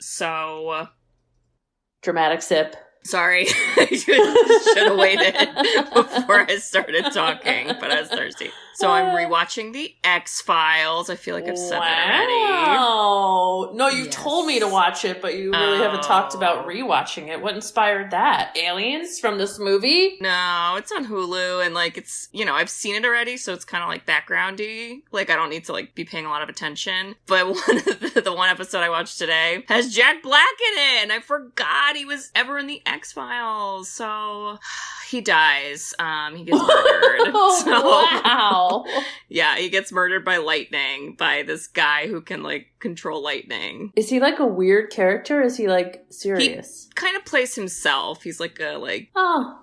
So... Dramatic sip. Sorry, I should have waited before I started talking, but I was thirsty. So I'm rewatching The X-Files. I feel like I've said that already. Wow. No, you told me to watch it, but you really haven't talked about rewatching it. What inspired that? Aliens from this movie? No, it's on Hulu, and, like, it's, you know, I've seen it already, so it's kind of, like, backgroundy. Like, I don't need to, like, be paying a lot of attention. But the one episode I watched today has Jack Black in it, and I forgot he was ever in The X-Files. So he dies. He gets murdered. Wow. Yeah, he gets murdered by lightning, by this guy who can, like, control lightning. Is he, like, a weird character? Is he, like, serious? He kind of plays himself. He's like a, like,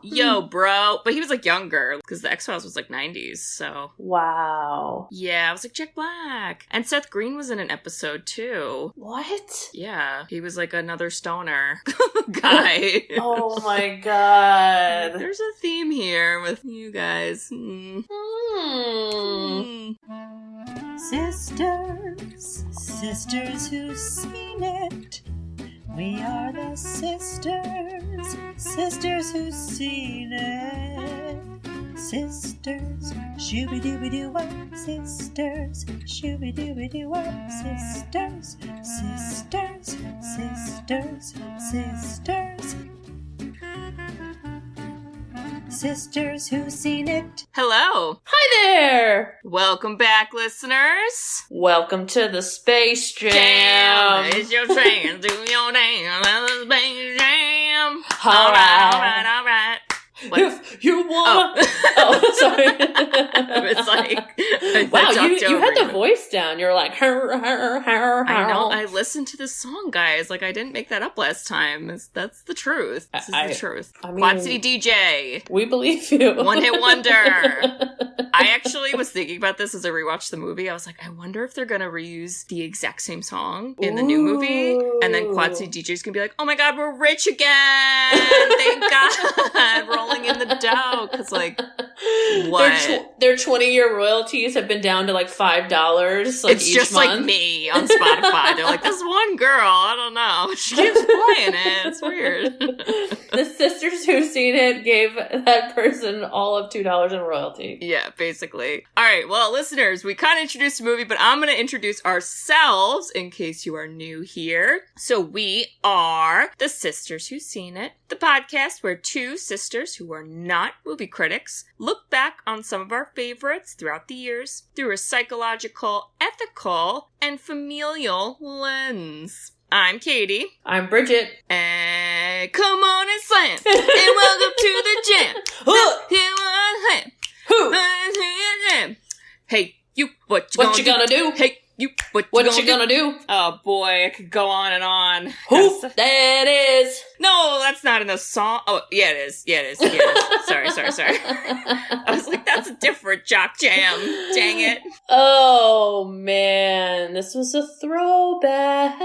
yo, bro. But he was, like, younger, because the X-Files was, like, 90s, so. Wow. Yeah, I was like, Jack Black. And Seth Green was in an episode, too. What? Yeah, he was, like, another stoner guy. Oh, my God. There's a theme here with you guys. Sisters who've seen it. We are the sisters who've seen it. Sisters, shooby-dooby-doo-wop, sisters, shooby-dooby-doo-wop, sisters, sisters, sisters, sisters. Sisters who've seen it. Hello. Hi there. Welcome back, listeners. Welcome to the Space Jam. It's your train, do your dance, the Space Jam. All right. What? If you want. Oh, sorry. It's like, wow, you had the voice down. You're like, her. I know. I listened to this song, guys. Like, I didn't make that up last time. That's the truth. This is the truth. I mean, Quad City DJ. We believe you. One hit wonder. I actually was thinking about this as I rewatched the movie. I was like, I wonder if they're going to reuse the exact same song in the new movie. And then Quad City DJ's going to be like, oh my God, we're rich again. Thank God. Rolling in the dough. Because, like, what? Their 20-year royalties have been down to, like, $5, like, it's each just month. like me on Spotify. They're like, this one girl, I don't know. She keeps playing it. It's weird. The sisters who've seen it gave that person all of $2 in royalty. Yeah, basically. All right, well, listeners, we kind of introduced the movie, but I'm going to introduce ourselves in case you are new here. So we are the Sisters Who've Seen It, the podcast where two sisters who are not movie critics look back on some of our favorites throughout the years through a psychological, ethical, and familial lens. I'm Katie. I'm Bridget. And come on and slam. And welcome to the jam. Hey, you, what you gonna do? Hey, you, what you gonna do? Oh boy, I could go on and on. Who that is? No, that's not in the song. Oh, yeah, it is. Yeah, it is. Sorry. I was like, that's a different jock jam. Dang it. Oh, man. This was a throwback.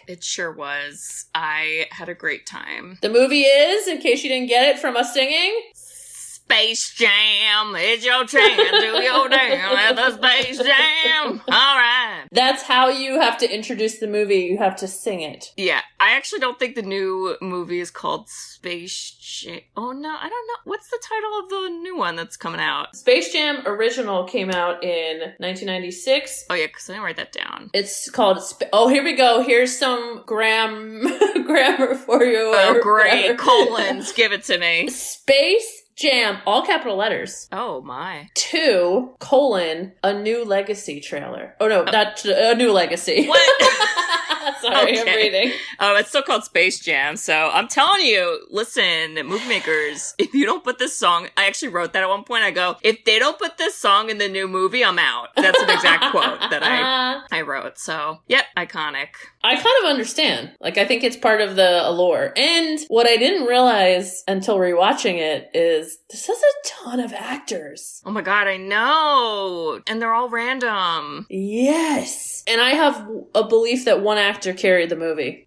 It sure was. I had a great time. The movie is, in case you didn't get it from us singing, Space Jam. It's your chance. Do your damn at the Space Jam. All right. That's how you have to introduce the movie. You have to sing it. Yeah. I actually don't think the new movie is called Space Jam. Oh, no. I don't know. What's the title of the new one that's coming out? Space Jam original came out in 1996. Oh, yeah, because I didn't write that down. It's called... Oh, here we go. Here's some grammar for you. Oh, great. Colons. Give it to me. Space Jam, all capital letters. Oh, my. 2, a new legacy trailer. Oh, no, not a new legacy. What? Sorry, I'm reading. Oh, it's still called Space Jam. So I'm telling you, listen, movie makers, if you don't put this song, I actually wrote that at one point. I go, if they don't put this song in the new movie, I'm out. That's an exact quote that I wrote. So, yep, iconic. I kind of understand. Like, I think it's part of the allure. And what I didn't realize until rewatching it is this has a ton of actors. Oh my God, I know. And they're all random. Yes. And I have a belief that one actor carried the movie.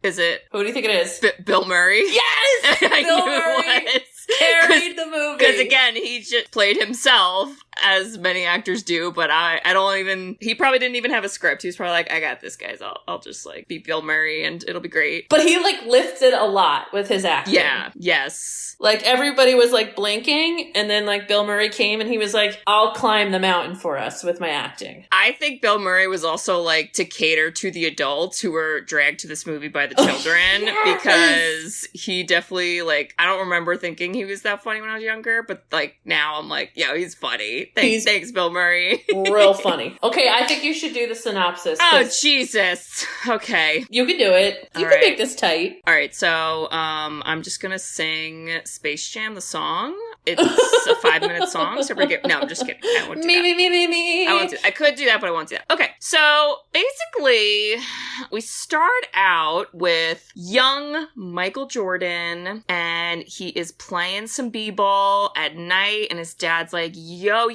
Is it? Who do you think it is? Bill Murray? Yes! I Bill knew Murray it was. carried the movie. Because again, he just played himself as many actors do, but I don't even, he probably didn't even have a script. He was probably like, I got this, guys. I'll just like be Bill Murray and it'll be great. But he like lifted a lot with his acting. Yeah. Yes. Like everybody was like blinking, and then like Bill Murray came and he was like, I'll climb the mountain for us with my acting. I think Bill Murray was also like to cater to the adults who were dragged to this movie by the children, because he definitely, like, I don't remember thinking he was that funny when I was younger, but like now I'm like, yeah, he's funny. Thanks, Bill Murray. Real funny. Okay, I think you should do the synopsis. Oh, Jesus. Okay. You can do it. You can make this tight. All right, so I'm just gonna sing Space Jam, the song. It's a 5-minute song, so no, I'm just kidding. I won't do that. Me. I won't do that. I could do that, but I won't do that. Okay, so basically, we start out with young Michael Jordan, and he is playing some b-ball at night, and his dad's like, yo,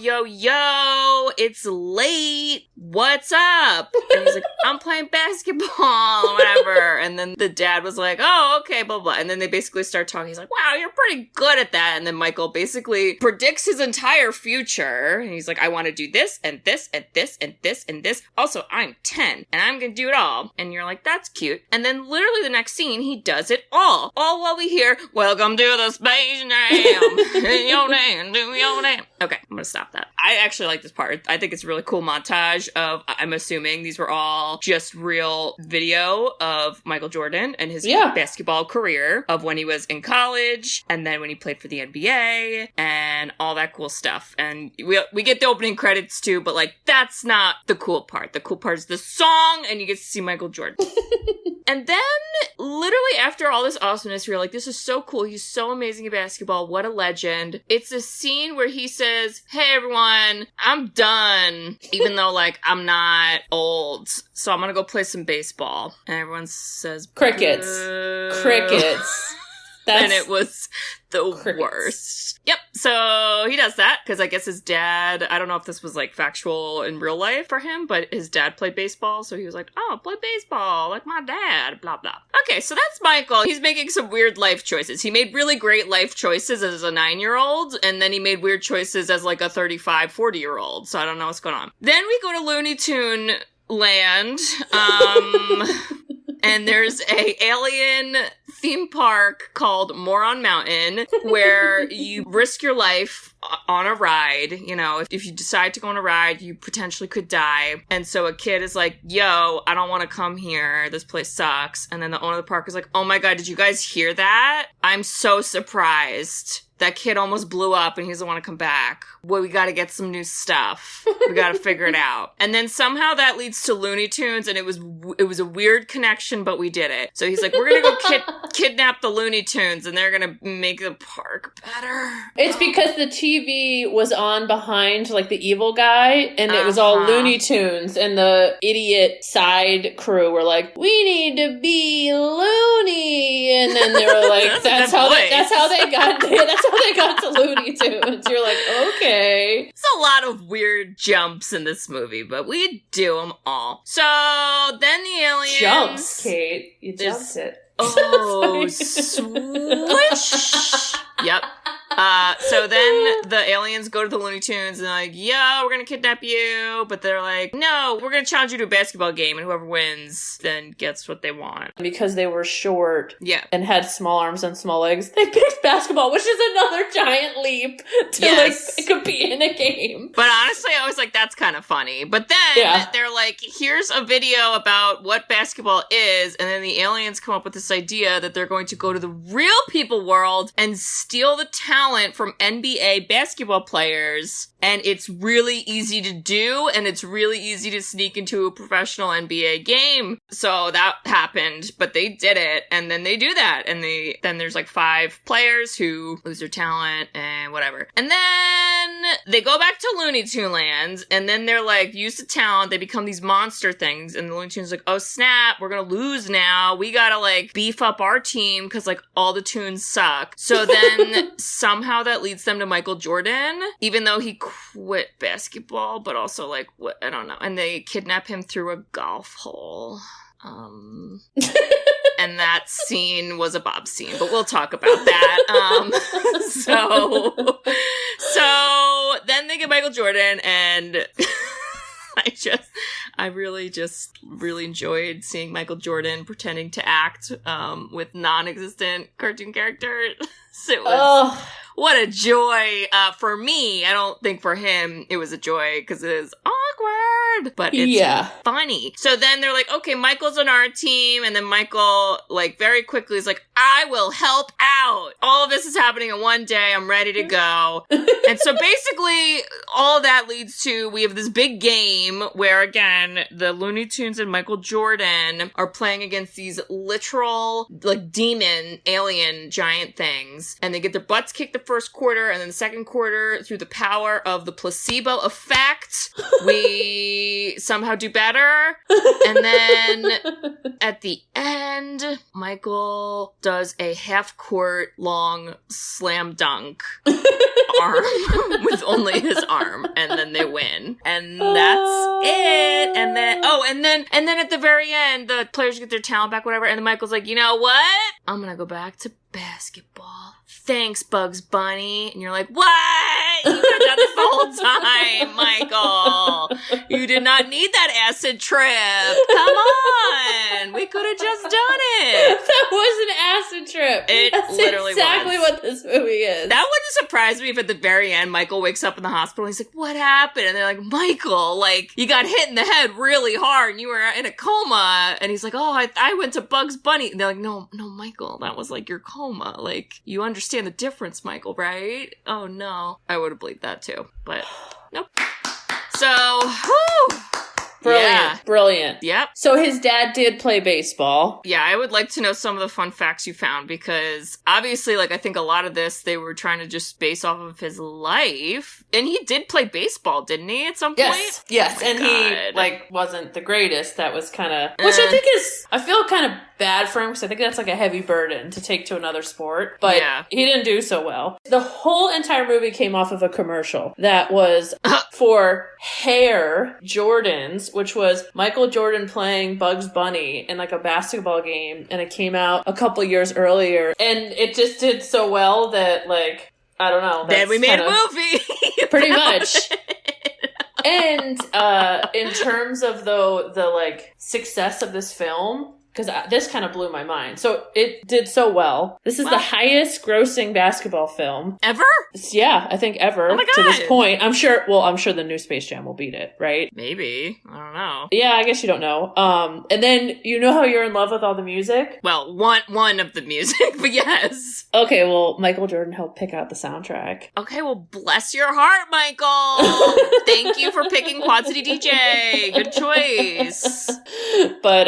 it's late. What's up? And he's like, I'm playing basketball, or whatever. And then the dad was like, oh, okay, blah, blah. And then they basically start talking. He's like, wow, you're pretty good at that. And then Michael basically predicts his entire future. And he's like, I want to do this and this and this and this and this. Also, I'm 10 and I'm going to do it all. And you're like, that's cute. And then literally the next scene, he does it all. All while we hear, welcome to the Space Jam. Your name, do your name. Okay, I'm going to stop that. I actually like this part. I think it's a really cool montage of, I'm assuming these were all just real video of Michael Jordan and his basketball career, of when he was in college and then when he played for the NBA and all that cool stuff. And we get the opening credits too, but like that's not the cool part. The cool part is the song and you get to see Michael Jordan. And then, literally after all this awesomeness, you're like, this is so cool. He's so amazing at basketball. What a legend. It's a scene where he says, hey, everyone, I'm done. Even though, like, I'm not old. So I'm going to go play some baseball. And everyone says, crickets. And it was the worst. Yep. So he does that because I guess his dad, I don't know if this was like factual in real life for him, but his dad played baseball. So he was like, oh, play baseball like my dad, blah, blah. Okay. So that's Michael. He's making some weird life choices. He made really great life choices as a 9-year-old. And then he made weird choices as like a 35, 40-year-old. So I don't know what's going on. Then we go to Looney Tune land. And there's a alien theme park called Moron Mountain where you risk your life on a ride. You know, if you decide to go on a ride, you potentially could die. And so a kid is like, yo, I don't want to come here. This place sucks. And then the owner of the park is like, oh my God, did you guys hear that? I'm so surprised. That kid almost blew up and he doesn't want to come back. Well, we got to get some new stuff. We got to figure it out. And then somehow that leads to Looney Tunes, and it was a weird connection, but we did it. So he's like, we're going to go kidnap the Looney Tunes, and they're going to make the park better. It's because the TV was on behind, like, the evil guy, and it was all Looney Tunes, and the idiot side crew were like, we need to be loony. And then they were like, that's how they got to Looney Tunes. You're like, okay. It's a lot of weird jumps in this movie, but we do them all. So then the aliens... Jumps, Kate. You jumped it. Oh, swish! Yep. So then the aliens go to the Looney Tunes and they're like, yo, we're gonna kidnap you. But they're like, no, we're gonna challenge you to a basketball game, and whoever wins then gets what they want. Because they were short and had small arms and small legs, they picked basketball, which is another giant leap to like compete in a game. But honestly, I was like, that's kind of funny. But then they're like, here's a video about what basketball is, and then the aliens come up with this idea that they're going to go to the real people world and steal the talent from NBA basketball players. And it's really easy to do, and it's really easy to sneak into a professional NBA game. So that happened, but they did it, and then they do that, and then there's like 5 players who lose their talent and whatever. And then they go back to Looney Tune Land, and then they're like, use the talent, they become these monster things, and the Looney Tunes like, oh snap, we're gonna lose now, we gotta like beef up our team, because like all the tunes suck. So then somehow that leads them to Michael Jordan, even though he quit basketball, but also like what, I don't know. And they kidnap him through a golf hole. and that scene was a Bob scene, but we'll talk about that. So then they get Michael Jordan, and I really enjoyed seeing Michael Jordan pretending to act with non-existent cartoon characters. It was what a joy for me. I don't think for him it was a joy because it is awkward, but it's funny. So then they're like, okay, Michael's on our team, and then Michael like very quickly is like, I will help out. All of this is happening in one day. I'm ready to go. And so basically all of that leads to, we have this big game where again, the Looney Tunes and Michael Jordan are playing against these literal like demon, alien, giant things. And they get their butts kicked the first quarter, and then the second quarter, through the power of the placebo effect, we somehow do better. And then at the end, Michael does a half-court long slam dunk arm with only his arm, and then they win. And that's it. And then at the very end, the players get their talent back, whatever, and then Michael's like, you know what? I'm gonna go back to basketball. Thanks, Bugs Bunny. And you're like, what? You could have done this the whole time, Michael. You did not need that acid trip. Come on. We could have just done it. That was an acid trip. That's literally exactly what this movie is. That wouldn't surprise me if at the very end, Michael wakes up in the hospital and he's like, what happened? And they're like, Michael, like, you got hit in the head really hard and you were in a coma. And he's like, oh, I went to Bugs Bunny. And they're like, no, Michael, that was like your coma. Like, you understand the difference, Michael, right? Oh no. I would have believed that too, but nope. So, whew. Brilliant. Yep. So his dad did play baseball. Yeah, I would like to know some of the fun facts you found, because obviously, like, I think a lot of this, they were trying to just base off of his life. And he did play baseball, didn't he, at some point? Yes, oh and God. He, like, wasn't the greatest. That was kind of... Which I think is... I feel kind of bad for him, because I think that's, like, a heavy burden to take to another sport. But he didn't do so well. The whole entire movie came off of a commercial that was for Hair Jordans, which was Michael Jordan playing Bugs Bunny in like a basketball game, and it came out a couple years earlier, and it just did so well that, like, I don't know. Then we made a movie. Pretty much. And in terms of the like success of this film, because this kind of blew my mind. So it did so well. This is the highest grossing basketball film. Ever? Yeah, I think ever. Oh my God. To this point. I'm sure the new Space Jam will beat it, right? Maybe. I don't know. Yeah, I guess you don't know. And then you know how you're in love with all the music? Well, one of the music, but yes. Okay, well, Michael Jordan helped pick out the soundtrack. Okay, well, bless your heart, Michael. Thank you for picking Quad City DJ. Good choice. But,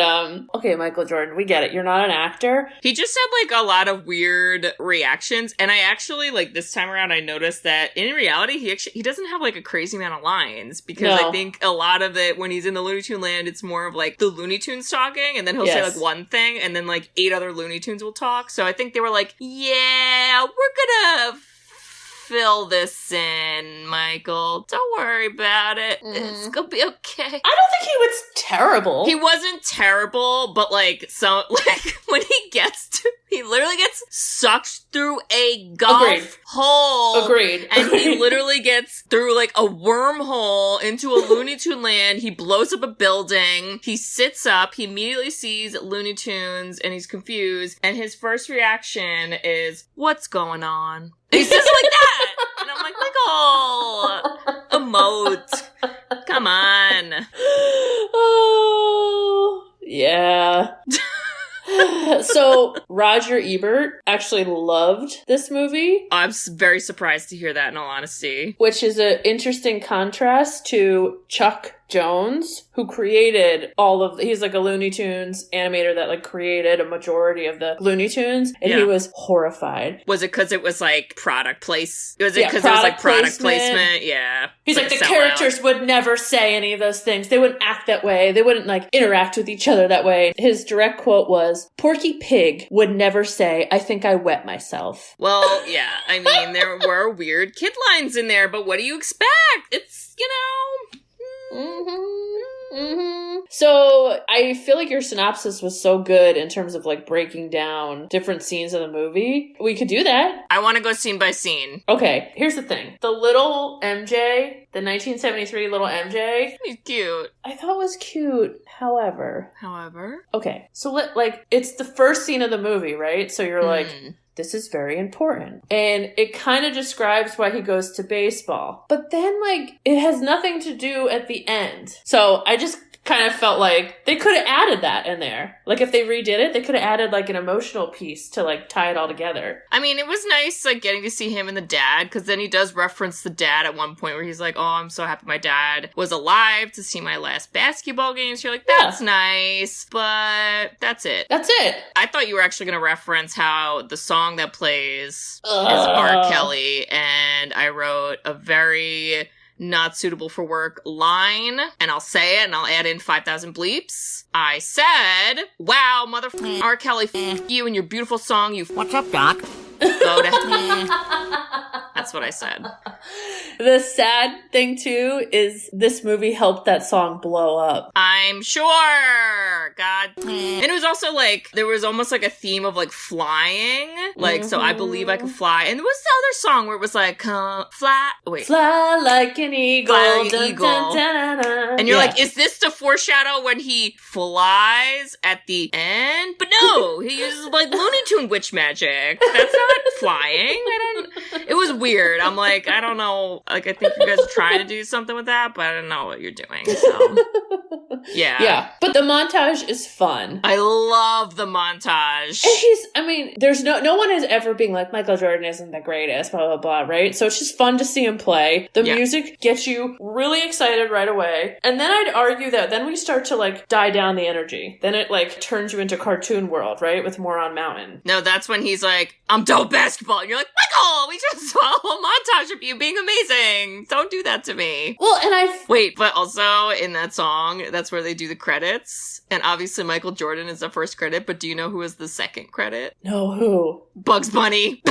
okay, Michael Jordan, we get it. You're not an actor. He just had, like, a lot of weird reactions, and I actually, like, this time around, I noticed that in reality, he doesn't have, like, a crazy amount of lines, because I think a lot of it, when he's in the Looney Tune land, it's more of, like, the Looney Tunes talking, and then he'll say, like, one thing, and then, like, 8 other Looney Tunes will talk, so I think they were like, yeah, we're gonna fill this in, Michael. Don't worry about it. It's gonna be okay. I don't think he was terrible. He wasn't terrible, but like, so, like, when he literally gets sucked through a golf hole. Agreed. And he literally gets through like a wormhole into a Looney Tune land. He blows up a building. He sits up. He immediately sees Looney Tunes and he's confused. And his first reaction is, what's going on? And he says it like that. And I'm like, Michael, emote. Come on. Oh, yeah. So Roger Ebert actually loved this movie. I'm very surprised to hear that, in all honesty. Which is an interesting contrast to Chuck Jones, who created he's like a Looney Tunes animator that like created a majority of the Looney Tunes, and he was horrified. Was it because it was like product placement? Yeah. He's like the characters would never say any of those things. They wouldn't act that way. They wouldn't like interact with each other that way. His direct quote was, Porky Pig would never say, I think I wet myself. Well, yeah. I mean, there were weird kid lines in there, but what do you expect? It's, you know... So I feel like your synopsis was so good in terms of like breaking down different scenes of the movie. We could do that. I want to go scene by scene. Okay, here's the thing. The little MJ, the 1973 little MJ, He's cute. I thought was cute. However, okay, so it's the first scene of the movie, right? So you're like, this is very important. And it kind of describes why he goes to baseball. But then, like, it has nothing to do at the end. So I just kind of felt like they could have added that in there. Like, if they redid it, they could have added, like, an emotional piece to, like, tie it all together. I mean, it was nice, like, getting to see him and the dad, because then he does reference the dad at one point where he's like, oh, I'm so happy my dad was alive to see my last basketball games. You're like, that's nice, but that's it. That's it. I thought you were actually going to reference how the song that plays is R. Kelly, and I wrote a very not suitable for work line, and I'll say it and I'll add in 5,000 bleeps. I said, wow, motherfucking R. Kelly, you and your beautiful song, you What's up, Doc? go to That's what I said. The sad thing, too, is this movie helped that song blow up. I'm sure. God. And it was also like, there was almost like a theme of like flying. Like, so I believe I can fly. And there was the other song where it was like, fly. Wait. Fly like an eagle. Fly like an dun, eagle. dun, dun, dun, dun. And you're like, is this to foreshadow when he flies at the end? But no, he uses like Looney Tune witch magic. That's not flying. It was weird. I'm like, I don't know. Like, I think you guys are trying to do something with that, but I don't know what you're doing. So, yeah. Yeah. But the montage is fun. I love the montage. And there's no one is ever being like, Michael Jordan isn't the greatest, blah, blah, blah, right? So it's just fun to see him play. The music gets you really excited right away. And then I'd argue that then we start to like die down the energy. Then it like turns you into cartoon world, right? With Moron Mountain. No, that's when he's like, I'm dope basketball. And you're like, Michael, we just saw a whole montage of you being amazing. Don't do that to me. Well, and Wait, but also in that song, that's where they do the credits. And obviously Michael Jordan is the first credit, but do you know who is the second credit? No, who? Bugs Bunny.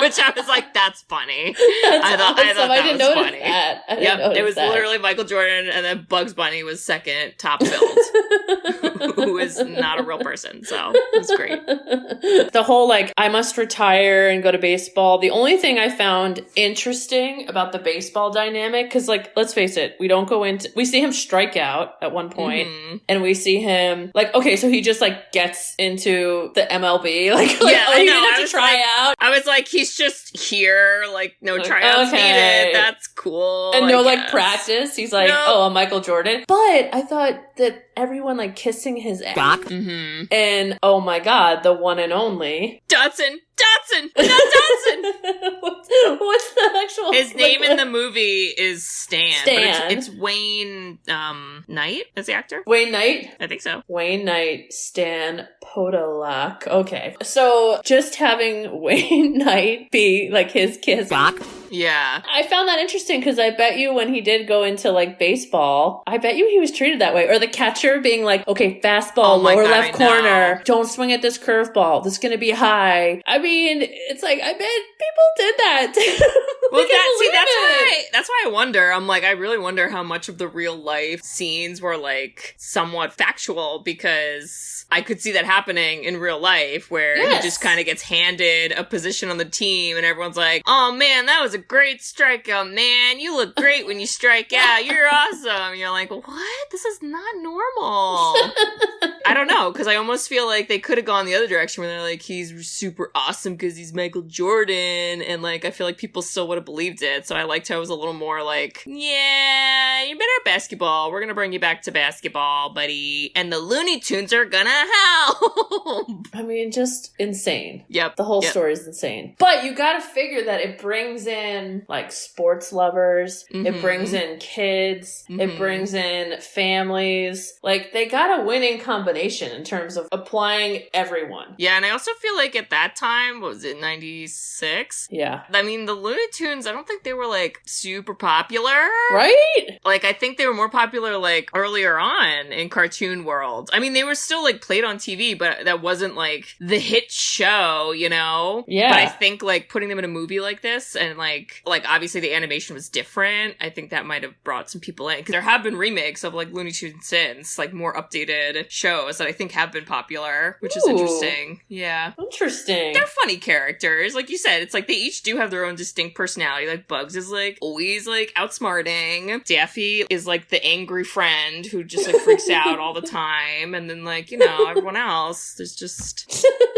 Which I was like, that's funny. I thought that was funny. That. Yep, it was literally Michael Jordan, and then Bugs Bunny was second, top billed, who is not a real person. So it was great. The whole like, I must retire and go to baseball. The only thing I found interesting about the baseball dynamic, because like, let's face it, we see him strike out at one point, and we see him like, okay, so he just like gets into the MLB, like yeah, oh, I he know. didn't have to try out. I was like, he's just here, like no tryouts needed. That's cool. And no I like guess. practice. He's like, oh, I'm Michael Jordan. But I thought that everyone like kissing his ass. Doc. Mm-hmm. And oh my God, the one and only Dotson. What's the actual his name in the movie is Stan. Stan. But it's Wayne Knight as the actor. Wayne Knight? I think so. Wayne Knight, Stan Podolak. Okay. So just having Wayne Knight be like his kiss. Doc. Yeah. I found that interesting because I bet you when he did go into like baseball, I bet you he was treated that way. Or the catcher being like, okay, fastball, lower left corner. Don't swing at this curveball. This is going to be high. I mean, it's like, I bet people did that. Well, that's why I wonder. I'm like, I really wonder how much of the real life scenes were like somewhat factual, because I could see that happening in real life where he just kind of gets handed a position on the team and everyone's like, oh man, that was a great strikeout, man. You look great when you strike out. You're awesome. And you're like, what? This is not normal. I don't know, because I almost feel like they could have gone the other direction where they're like, he's super awesome because he's Michael Jordan. And like, I feel like people still would have believed it. So I liked how it was a little more like, yeah, you're better at basketball. We're going to bring you back to basketball, buddy. And the Looney Tunes are going to help. I mean, just insane. Yep. The whole story is insane. But you got to figure that it brings in like sports lovers. Mm-hmm. It brings in kids. Mm-hmm. It brings in families. Like, they got a winning combination in terms of applying everyone. Yeah, and I also feel like at that time, what was it, 96? Yeah. I mean, the Looney Tunes, I don't think they were, like, super popular. Right? Like, I think they were more popular, like, earlier on in cartoon world. I mean, they were still, like, played on TV, but that wasn't, like, the hit show, you know? Yeah. But I think, like, putting them in a movie like this, and, like, obviously the animation was different, I think that might have brought some people in. Because there have been remakes of, like, Looney Tunes since, like, more updated shows that I think have been popular, which is interesting. Yeah. Interesting. They're funny characters. Like you said, it's like they each do have their own distinct personality. Like Bugs is like always like outsmarting. Daffy is like the angry friend who just like freaks out all the time. And then like, you know, everyone else, there's just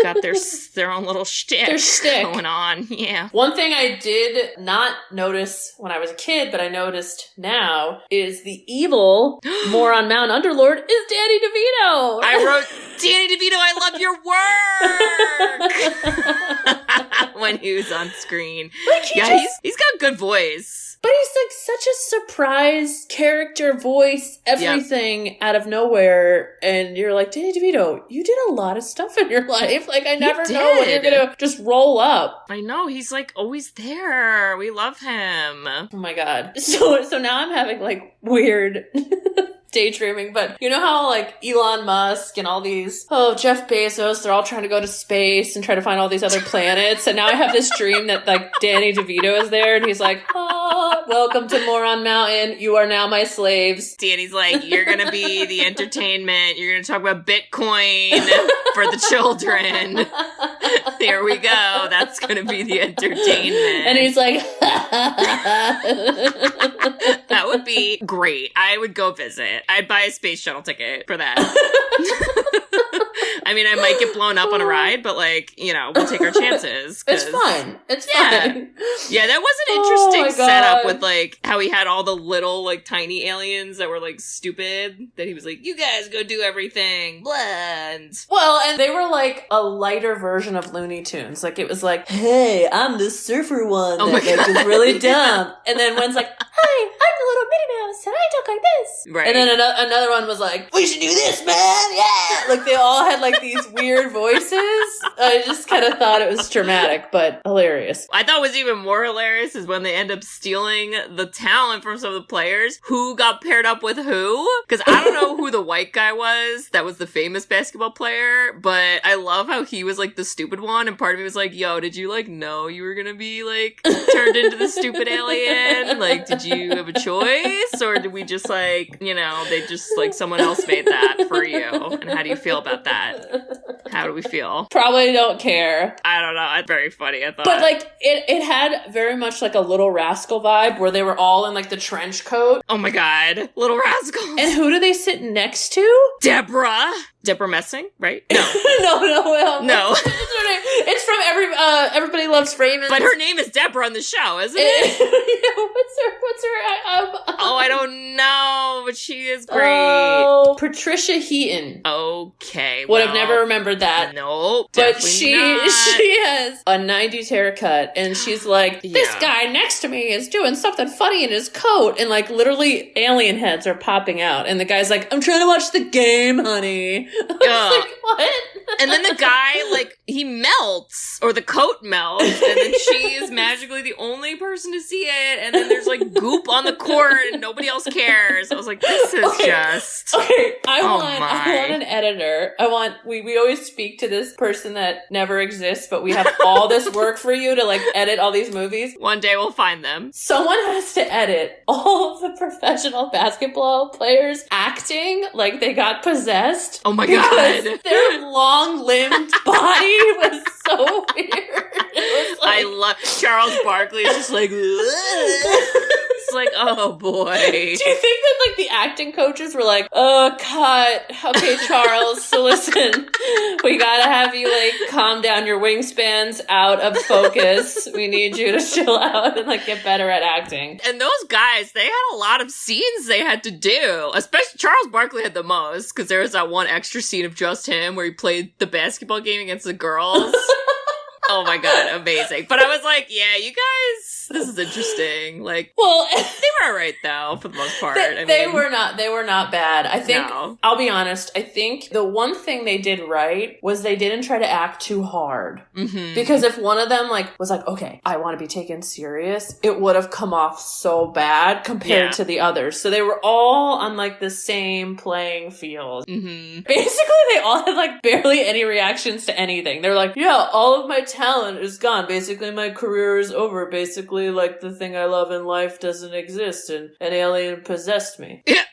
got their own little shtick going on. Yeah. One thing I did not notice when I was a kid, but I noticed now, is the evil moron Mountain Underlord is Danny DeVito. I wrote, Danny DeVito, I love your work! When he was on screen. Like he's got a good voice. But he's like such a surprise character, voice, everything out of nowhere. And you're like, Danny DeVito, you did a lot of stuff in your life. Like, I never know when you're going to just roll up. I know. He's like always there. We love him. Oh my God. So now I'm having like weird daydreaming, but you know how like Elon Musk and all these, Jeff Bezos, they're all trying to go to space and try to find all these other planets, and now I have this dream that like Danny DeVito is there and he's like, welcome to Moron Mountain, you are now my slaves. Danny's like, you're gonna be the entertainment, you're gonna talk about Bitcoin for the children. There we go, that's gonna be the entertainment. And he's like, that would be great. I would go visit. I'd buy a space shuttle ticket for that. I mean, I might get blown up on a ride, but like, you know, we'll take our chances. It's fun. It's fun. Yeah, that was an interesting setup with like how he had all the little like tiny aliens that were like stupid, that he was like, you guys go do everything. Blend. Well, and they were like a lighter version of Looney Tunes. Like it was like, hey, I'm the surfer one that like is really dumb. And then one's like, hi, I'm the little Minnie Mouse and I talk like this. Right. And then another one was like, we should do this, man. Yeah. Like they all had like these weird voices. I just kind of thought it was dramatic, but hilarious. I thought was even more hilarious is when they end up stealing the talent from some of the players who got paired up with who. Because I don't know who the white guy was that was the famous basketball player, but I love how he was like the stupid one, and part of me was like, yo, did you like know you were gonna be like turned into the stupid alien? Like, did you have a choice? Or did we just like, you know, they just like someone else made that for you? And how do you feel about that? How do we feel? Probably don't care. I don't know. It's very funny, I thought. But like it had very much like a Little Rascal vibe where they were all in like the trench coat. Oh my God. Little Rascals. And who do they sit next to? Deborah Messing, right? No. No. It's from Everybody Loves Raymond. But her name is Deborah on the show, isn't it? What's her oh, I don't know, but she is great. Oh, Patricia Heaton. Okay. Would have never remembered that. Nope. But she has a 90s haircut, and she's like, this guy next to me is doing something funny in his coat, and like literally alien heads are popping out, and the guy's like, I'm trying to watch the game, honey. I was like, what? And then the guy, like, he melts, or the coat melts, and then she is magically the only person to see it, and then there's like goop on the court, and nobody else cares. I was like, this is just... Okay, I want an editor. We always speak to this person that never exists, but we have all this work for you to like edit all these movies. One day we'll find them. Someone has to edit all of the professional basketball players acting like they got possessed. Oh my God. Their long-limbed body was so weird. It was like... I love Charles Barkley is just like it's like, oh boy. Do you think that like the acting coaches were like, cut. Okay, Charles, so listen, we gotta have you like calm down, your wingspan's out of focus. We need you to chill out and like get better at acting. And those guys, they had a lot of scenes they had to do. Especially Charles Barkley had the most, because there was that one extra scene of just him where he played the basketball game against the girls. Oh my God, amazing. But I was like, yeah, you guys, this is interesting. Like, well, they were all right though, for the most part. They were not bad. I think, No. I'll be honest, I think the one thing they did right was they didn't try to act too hard. Mm-hmm. Because if one of them like was like, okay, I want to be taken serious, it would have come off so bad compared to the others. So they were all on like the same playing field. Mm-hmm. Basically, they all had like barely any reactions to anything. They're like, yeah, all of my talent is gone. Basically, my career is over. Basically, like the thing I love in life doesn't exist and an alien possessed me. Yeah.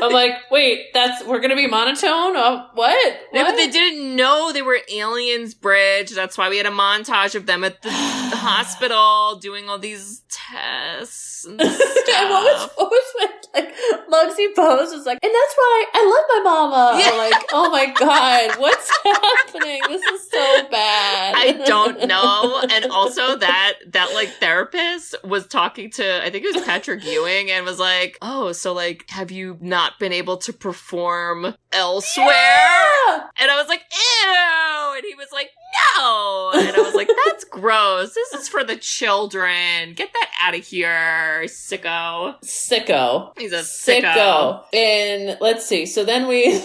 I'm like, wait, we're gonna be monotone? What? Yeah, but they didn't know they were aliens, Bridge. That's why we had a montage of them at the hospital doing all these tests and stuff. And what was my, like, Muggsy Pose was like, and that's why I love my mama. Yeah. I'm like, oh my god, what's happening? This is so bad. I don't know. And also that like therapist was talking to, I think it was Patrick Ewing, and was like, oh, so like, have you not been able to perform elsewhere? Yeah! And I was like, ew! And he was like, no! And I was like, that's gross. This is for the children. Get that out of here, sicko. Sicko. He's a sicko. And let's see. So then we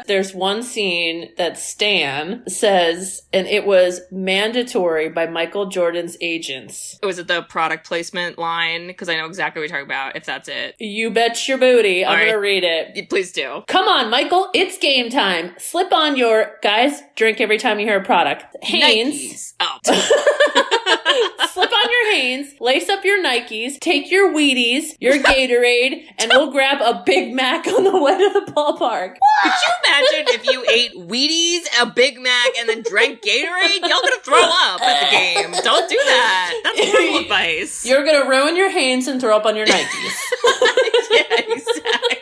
there's one scene that Stan says, and it was mandatory by Michael Jordan's agents. Was it the product placement line? Because I know exactly what you're talking about, if that's it. You bet your booty. I'm going to read it. Please do. Come on, Michael. It's game time. Slip on your, guys, drink every time you hear a product. Hanes. Nikes. Oh. Slip on your Hanes, lace up your Nikes, take your Wheaties, your Gatorade, and we'll grab a Big Mac on the way to the ballpark. Could you imagine if you ate Wheaties, a Big Mac, and then drank Gatorade? Y'all gonna throw up at the game. Don't do that. That's horrible advice. You're gonna ruin your Hanes and throw up on your Nikes. Yeah, exactly.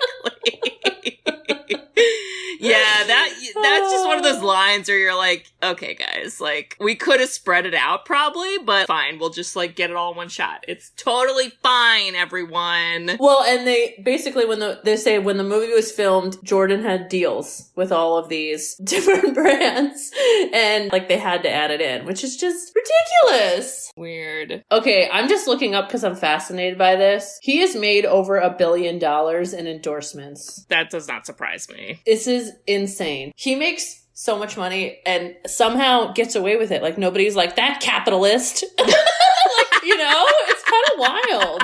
Yeah, that's just one of those lines where you're like, okay, guys, like, we could have spread it out probably, but fine, we'll just, like, get it all in one shot. It's totally fine, everyone. Well, and they basically, they say when the movie was filmed, Jordan had deals with all of these different brands, and, like, they had to add it in, which is just ridiculous. Weird. Okay, I'm just looking up because I'm fascinated by this. He has made over $1 billion in endorsements. That does not surprise me. This is insane. He makes so much money and somehow gets away with it. Like, nobody's like, that capitalist. Like, you know, it's kind of wild.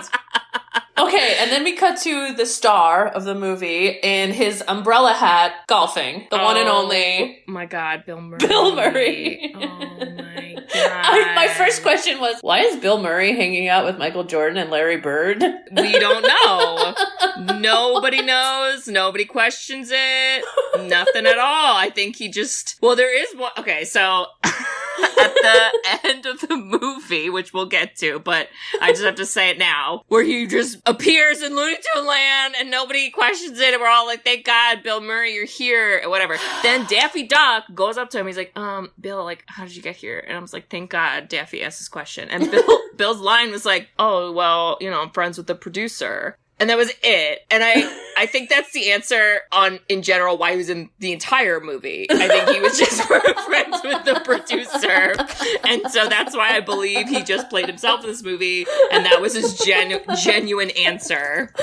Okay, and then we cut to the star of the movie in his umbrella hat golfing. The one and only. Oh my God, Bill Murray. Bill Murray. Oh my God. My first question was, why is Bill Murray hanging out with Michael Jordan and Larry Bird? We don't know. Nobody knows. Nobody questions it. Nothing at all. I think he just... Well, there is one... Okay, so... at the end of the movie, which we'll get to, but I just have to say it now, where he just appears in Looney Tunes land and nobody questions it, and we're all like, thank God, Bill Murray, you're here, or whatever. Then Daffy Duck goes up to him, he's like, Bill, like, how did you get here? And I was like, thank God Daffy asked this question. And Bill's line was like, oh, well, you know, I'm friends with the producer. And that was it. And I think that's the answer in general, why he was in the entire movie. I think he was just friends with the producer. And so that's why I believe he just played himself in this movie. And that was his genuine answer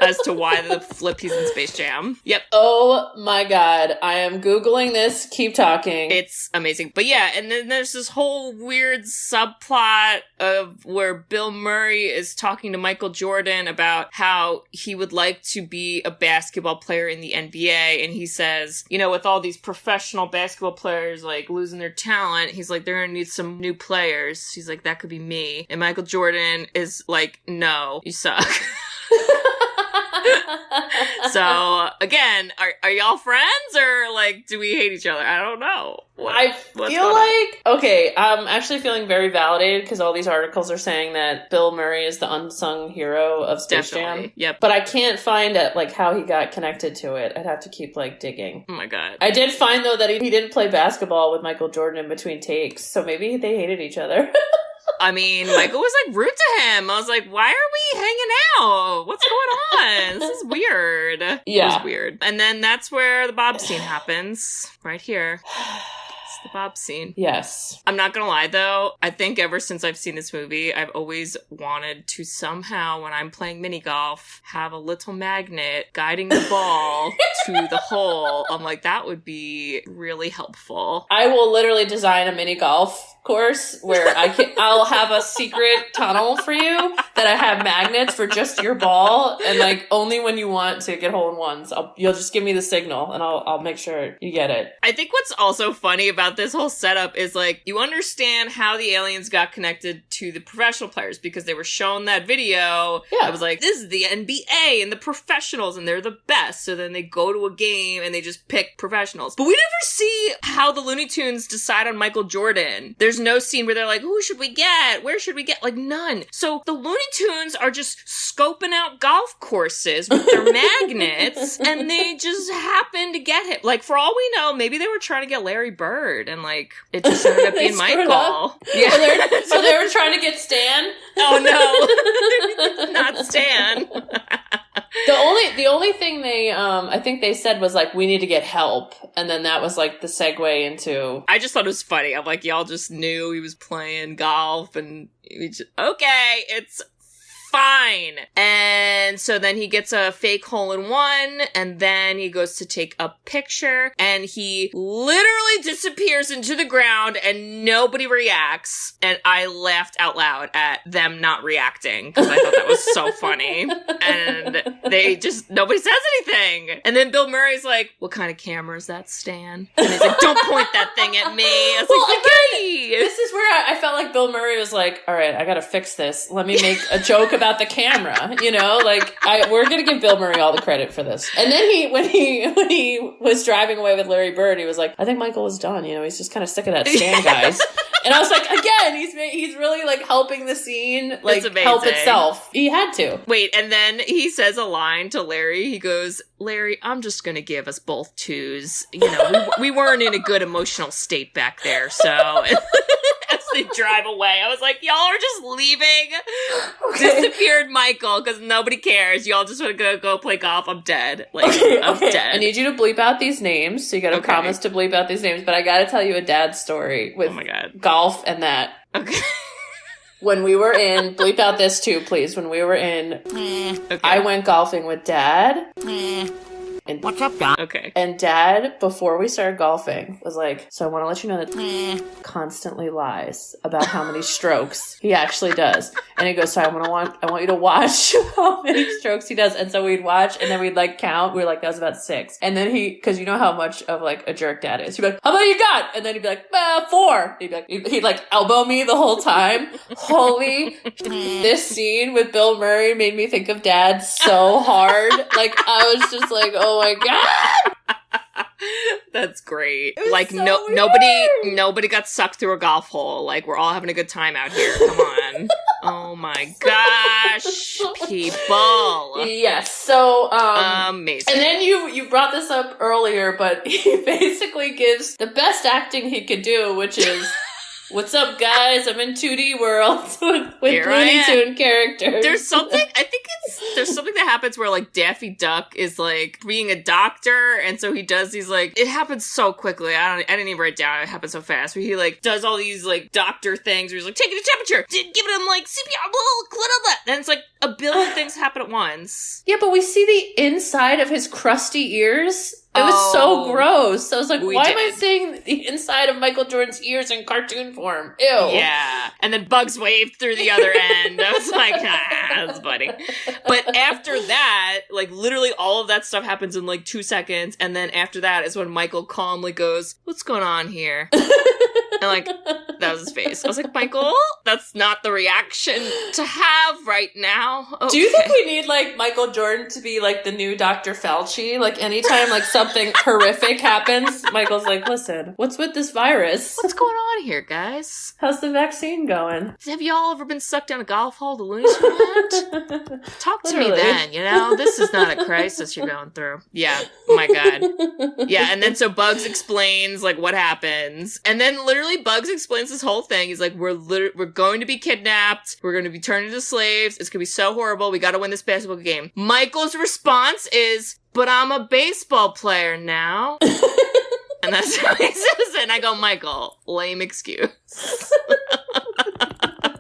as to why the flip he's in Space Jam. Yep. Oh my God. I am Googling this. Keep talking. It's amazing. But yeah, and then there's this whole weird subplot of where Bill Murray is talking to Michael Jordan about how he would like to be a basketball player in the NBA. And he says, you know, with all these professional basketball players, like, losing their talent, he's like, they're gonna need some new players. He's like, that could be me. And Michael Jordan is like, no, you suck. So, again, are y'all friends, or, like, do we hate each other? I don't know. I feel like, okay, I'm actually feeling very validated because all these articles are saying that Bill Murray is the unsung hero of Space Jam. Yep. But I can't find like how he got connected to it. I'd have to keep like digging. Oh my God. I did find though that he didn't play basketball with Michael Jordan in between takes, so maybe they hated each other. I mean, Michael was like rude to him. I was like, why are we hanging out? What's going on? This is weird. Yeah. It was weird. And then that's where the Bob scene happens. Right here. It's the Bob scene. Yes. I'm not gonna lie though, I think ever since I've seen this movie, I've always wanted to somehow, when I'm playing mini golf, have a little magnet guiding the ball to the hole. I'm like, that would be really helpful. I will literally design a mini golf course where I'll have a secret tunnel for you that I have magnets for just your ball, and like only when you want to get hole in ones, you'll just give me the signal and I'll make sure you get it. I think what's also funny about this whole setup is like, you understand how the aliens got connected to the professional players because they were shown that video. Yeah. It was like, this is the NBA and the professionals and they're the best. So then they go to a game and they just pick professionals. But we never see how the Looney Tunes decide on Michael Jordan. There's no scene where they're like, who should we get? Where should we get? Like, none. So the Looney Tunes are just scoping out golf courses with their magnets, and they just happen to get him. Like, for all we know, maybe they were trying to get Larry Bird, and like, it just ended up being Michael. Yeah. So they were trying to get Stan? Oh no. Not Stan. The only thing they I think they said was like, we need to get help, and then that was like the segue into. I just thought it was funny. I'm like, y'all just knew he was playing golf, and we just, okay, it's fine. And so then he gets a fake hole-in-one, and then he goes to take a picture, and he literally disappears into the ground, and nobody reacts. And I laughed out loud at them not reacting, because I thought that was so funny. And nobody says anything. And then Bill Murray's like, what kind of camera is that, Stan? And he's like, don't point that thing at me. I was like, okay. This is where I felt like Bill Murray was like, all right, I gotta fix this. Let me make a joke about the camera, you know, like we're gonna give Bill Murray all the credit for this. And then when he was driving away with Larry Bird, he was like, I think Michael was done, you know, he's just kind of sick of that Stan guys. And I was like, again, he's really like helping the scene like help itself. He had to. Wait, and then he says a line to Larry. He goes, Larry, I'm just gonna give us both twos. You know, we weren't in a good emotional state back there, so. As they drive away, I was like, y'all are just leaving disappeared Michael because nobody cares. Y'all just want to go play golf. I'm dead. Like, I'm dead. I need you to bleep out these names. So you got to promise to bleep out these names. But I got to tell you a dad story with golf and that. Okay. When we were in, bleep out this too, please. When we were in, I went golfing with Dad. And what's up, Dad? Okay. And Dad, before we started golfing, was like, so I want to let you know that constantly lies about how many strokes he actually does. And he goes, so I want you to watch how many strokes he does. And so we'd watch, and then we'd like count. We were like, that was about 6. And then because you know how much of like a jerk Dad is. He'd be like, how many you got? And then he'd be like, 4. He'd like elbow me the whole time. Holy, this scene with Bill Murray made me think of Dad so hard. Like I was just like, oh my God. That's great. Like so nobody got sucked through a golf hole. Like we're all having a good time out here. Come on. Oh my gosh, people. Yes. So amazing. And then you brought this up earlier, but he basically gives the best acting he could do, which is what's up, guys? I'm in 2D world with Looney Tune characters. There's something that happens where like Daffy Duck is like being a doctor, and so he does these like, it happens so quickly. I didn't even write it down. It happens so fast. Where he like does all these like doctor things. Where he's like taking a temperature, giving him like CPR, blah. Then it's like a billion things happen at once. Yeah, but we see the inside of his crusty ears. It was so gross. So I was like, why am I seeing the inside of Michael Jordan's ears in cartoon form? Ew. Yeah. And then bugs waved through the other end. I was like, that's funny. But after that, like literally all of that stuff happens in like 2 seconds. And then after that is when Michael calmly goes, what's going on here? And like, that was his face. I was like, Michael, that's not the reaction to have right now. Okay. Do you think we need like Michael Jordan to be like the new Dr. Fauci? Like anytime like something horrific happens, Michael's like, listen, what's with this virus? What's going on here, guys? How's the vaccine going? Have y'all ever been sucked down a golf hole to Looney Tunes? Talk to me then, you know? This is not a crisis you're going through. Yeah. Oh my God. Yeah. And then so Bugs explains like what happens. And then literally Bugs explains this whole thing. He's like, we're going to be kidnapped. We're going to be turned into slaves. It's going to be so horrible. We got to win this basketball game. Michael's response is, but I'm a baseball player now. And that's how he says it. And I go, Michael, lame excuse.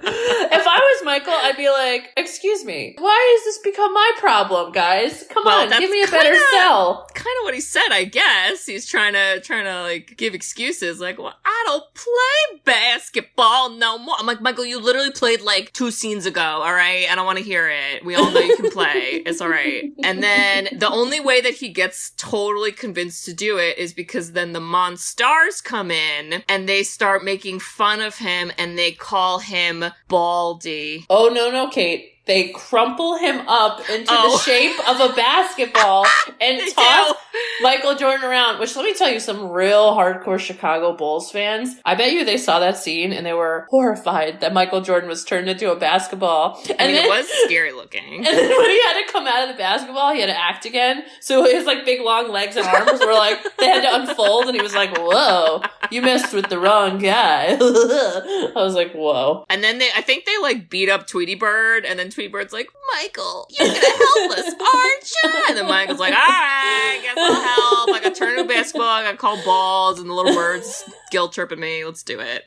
If I was Michael, I'd be like, excuse me, why has this become my problem, guys? Come on, give me a better sell. Kind of what he said, I guess. He's trying to like give excuses, like, well, I don't play basketball no more. I'm like, Michael, you literally played like 2 scenes ago, all right? I don't want to hear it. We all know you can play. It's all right. And then the only way that he gets totally convinced to do it is because then the Monstars come in and they start making fun of him and they call him Baldy. Oh, no, Kate. They crumple him up into the shape of a basketball and toss Michael Jordan around, which let me tell you, some real hardcore Chicago Bulls fans, I bet you they saw that scene and they were horrified that Michael Jordan was turned into a basketball. I mean, it was scary looking. And then when he had to come out of the basketball, he had to act again. So his like big long legs and arms were like, they had to unfold and he was like, whoa, you messed with the wrong guy. I was like, whoa. And then I think they like beat up Tweety Bird and then Tweety Bird's like, Michael, you're gonna help us, aren't you? And then Michael's like, all right, guess I'll help. I got turned into a basketball, I got called balls, and the little birds guilt tripping me. Let's do it.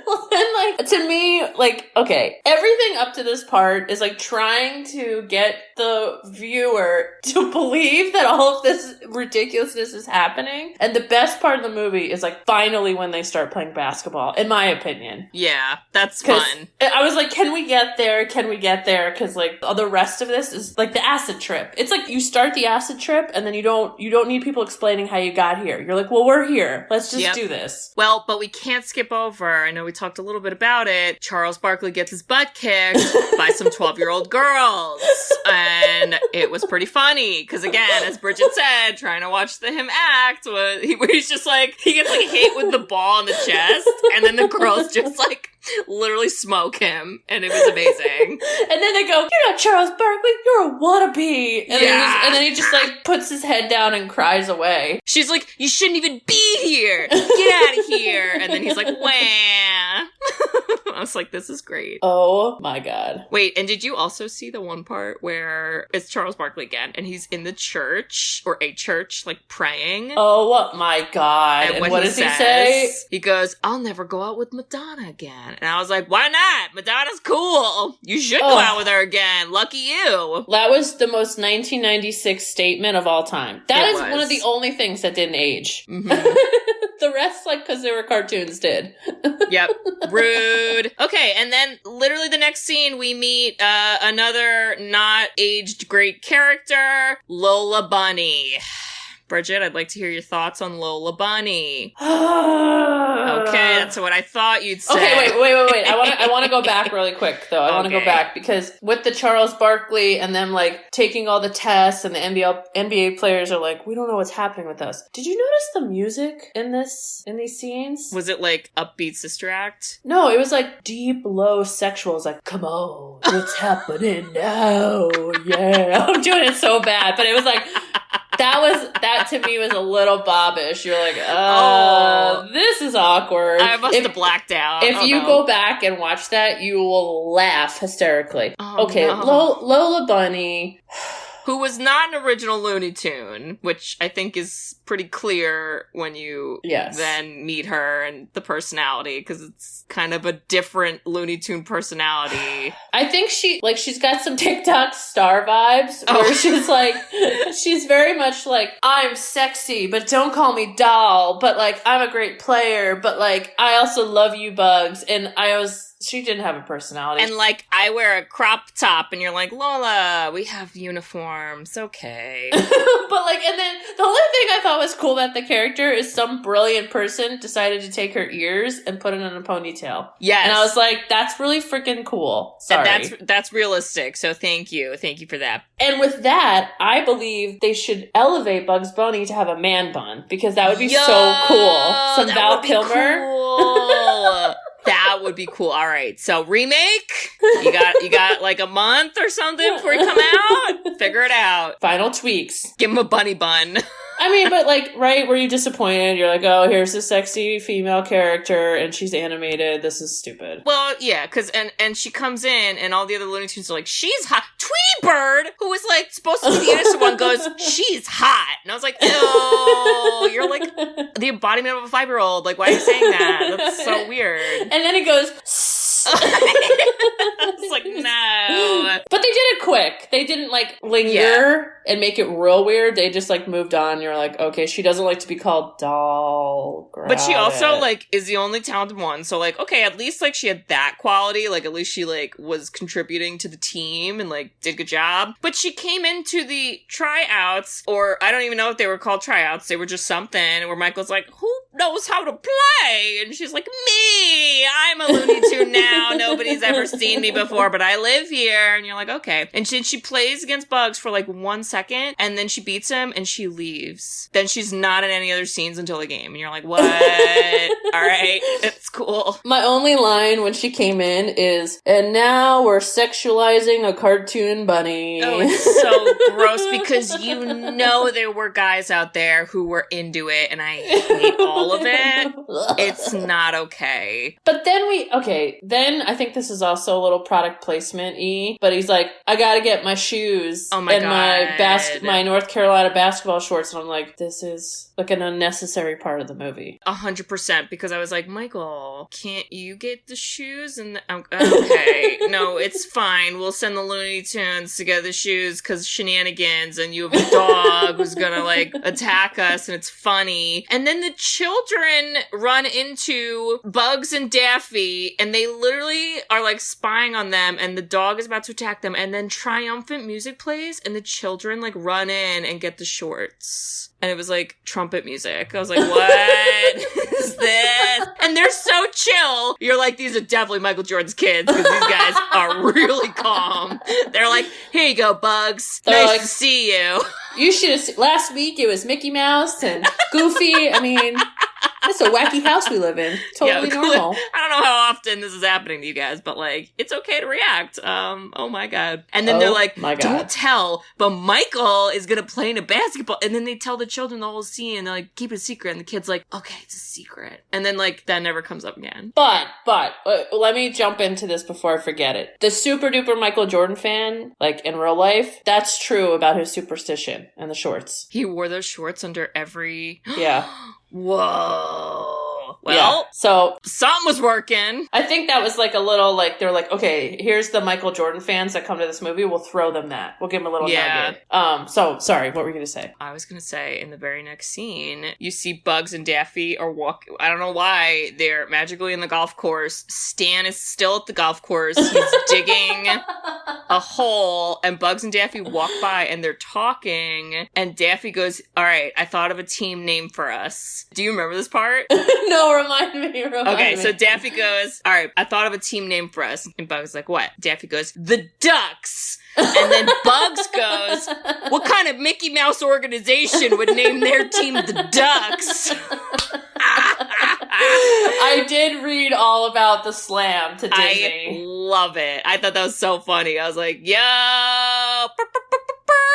Well, then, like, to me, like, okay, everything up to this part is like trying to get the viewer to believe that all of this ridiculousness is happening. And the best part of the movie is like finally when they start playing basketball, in my opinion. Yeah, that's fun. I was like, can we get there? Can we get there? Because like all the rest of this is like the acid trip. It's like you start the acid trip and then you don't need people explaining how you got here. You're like, well, we're here. Let's just do this. Well, but we can't skip over. I know we talked a little bit about it. Charles Barkley gets his butt kicked by some 12-year-old girls. And it was pretty funny. Because again, as Bridget said, trying to watch him act, where he's just like, he gets like hit with the ball in the chest. And then the girls just like literally smoke him. And it was amazing. And then they go, you're not Charles Barkley, you're a wannabe. And then he just like puts his head down and cries away. She's like, you shouldn't even be here. Get out of here. And then he's like, wah. I was like, this is great. Oh my God. Wait, and did you also see the one part where it's Charles Barkley again and he's in the church or a church like praying? Oh my God. And what does he say? He goes, I'll never go out with Madonna again. And I was like, why not? Madonna's cool. You should go out with her again. Lucky you. That was the most 1996 statement of all time. That is one of the only things that didn't age. Mm-hmm. The rest, like, because they were cartoons, did. Yep. Rude. Okay, and then literally the next scene, we meet another not aged great character, Lola Bunny. Bridget, I'd like to hear your thoughts on Lola Bunny. Okay, that's what I thought you'd say. Okay, wait. I want to go back really quick, though. I want to go back because with the Charles Barkley and them, like, taking all the tests and the NBA players are like, we don't know what's happening with us. Did you notice the music in these scenes? Was it, like, upbeat Sister Act? No, it was, like, deep, low sexual. It's like, come on, what's happening now? Yeah. I'm doing it so bad, but it was like... That to me was a little bobbish. You're like, this is awkward. I must have blacked out. If you go back and watch that, you will laugh hysterically. Lola Bunny. Who was not an original Looney Tune, which I think is pretty clear when you then meet her and the personality, because it's kind of a different Looney Tune personality. I think she's got some TikTok star vibes, where she's like, she's very much like, I'm sexy, but don't call me doll, but like, I'm a great player, but like, I also love you, Bugs, and she didn't have a personality. And, like, I wear a crop top, and you're like, Lola, we have uniforms, okay. But, like, and then the only thing I thought was cool about the character is some brilliant person decided to take her ears and put it in a ponytail. Yes. And I was like, that's really freaking cool. Sorry. And that's realistic, so thank you. Thank you for that. And with that, I believe they should elevate Bugs Bunny to have a man bun, because that would be so cool. Some Val Kilmer. Cool. That would be cool. All right. So remake. You got like a month or something before you come out. Figure it out. Final tweaks. Give him a bunny bun. I mean, but like, right? Were you disappointed? You're like, oh, here's a sexy female character and she's animated. This is stupid. Well, yeah, because and she comes in and all the other Looney Tunes are like, she's hot. Tweety Bird, who was like supposed to be the innocent one, goes, she's hot. And I was like, no, you're like the embodiment of a 5-year-old. Like, why are you saying that? That's so weird. And then it goes... It's like, no. But they did it quick. They didn't, like, linger and make it real weird. They just, like, moved on. You're like, okay, she doesn't like to be called doll. But she also, like, is the only talented one. So, like, okay, at least, like, she had that quality. Like, at least she, like, was contributing to the team and, like, did a good job. But she came into the tryouts, or I don't even know if they were called tryouts. They were just something where Michael's like, who knows how to play? And she's like, me! I'm a Looney Tune now. Nobody's ever seen me before, but I live here. And you're like, okay. And she plays against Bugs for, like, 1 second, and then she beats him, and she leaves. Then she's not in any other scenes until the game. And you're like, what? All right, it's cool. My only line when she came in is, and now we're sexualizing a cartoon bunny. Oh, it's so gross because you know there were guys out there who were into it, and I hate all of it. It's not okay. But then I think this is also a little product placement-y, but he's like, I gotta get my shoes and my North Carolina basketball shorts, and I'm like, this is like an unnecessary part of the movie. 100%, because I was like, Michael, can't you get the shoes? And okay, no, it's fine. We'll send the Looney Tunes to get the shoes because shenanigans, and you have a dog who's gonna like attack us, and it's funny. And then the children run into Bugs and Daffy, and they literally are like spying on them, and the dog is about to attack them, and then triumphant music plays, and the children like run in and get the shorts. And it was like trumpet music. I was like, what is this? And they're so chill. You're like, these are definitely Michael Jordan's kids because these guys are really calm. They're like, here you go, Bugs. Nice to see you. You should have seen, last week it was Mickey Mouse and Goofy. I mean, it's a wacky house we live in. Totally normal. I don't know how often this is happening to you guys, but like, it's okay to react. Oh my God. And then they're like, don't tell, but Michael is going to play in a basketball. And then they tell the children the whole scene and they're like, keep it a secret. And the kid's like, okay, it's a secret. And then like, that never comes up again. But let me jump into this before I forget it. The super duper Michael Jordan fan, like in real life, that's true about his superstition and the shorts. He wore those shorts under every... Yeah. Whoa. Well, yeah. So something was working. I think that was like a little like, they're like, okay, here's the Michael Jordan fans that come to this movie. We'll throw them that. We'll give them a little nugget. So sorry, what were you going to say? I was going to say in the very next scene, you see Bugs and Daffy are walking. I don't know why they're magically in the golf course. Stan is still at the golf course. He's digging a hole, and Bugs and Daffy walk by and they're talking, and Daffy goes, all right, I thought of a team name for us. Do you remember this part? No, remind me. Okay, so Daffy goes, all right, I thought of a team name for us. And Bugs is like, what? Daffy goes, the Ducks. And then Bugs goes, what kind of Mickey Mouse organization would name their team the Ducks? I did read all about the slam to Disney. I love it. I thought that was so funny. I was like, yo!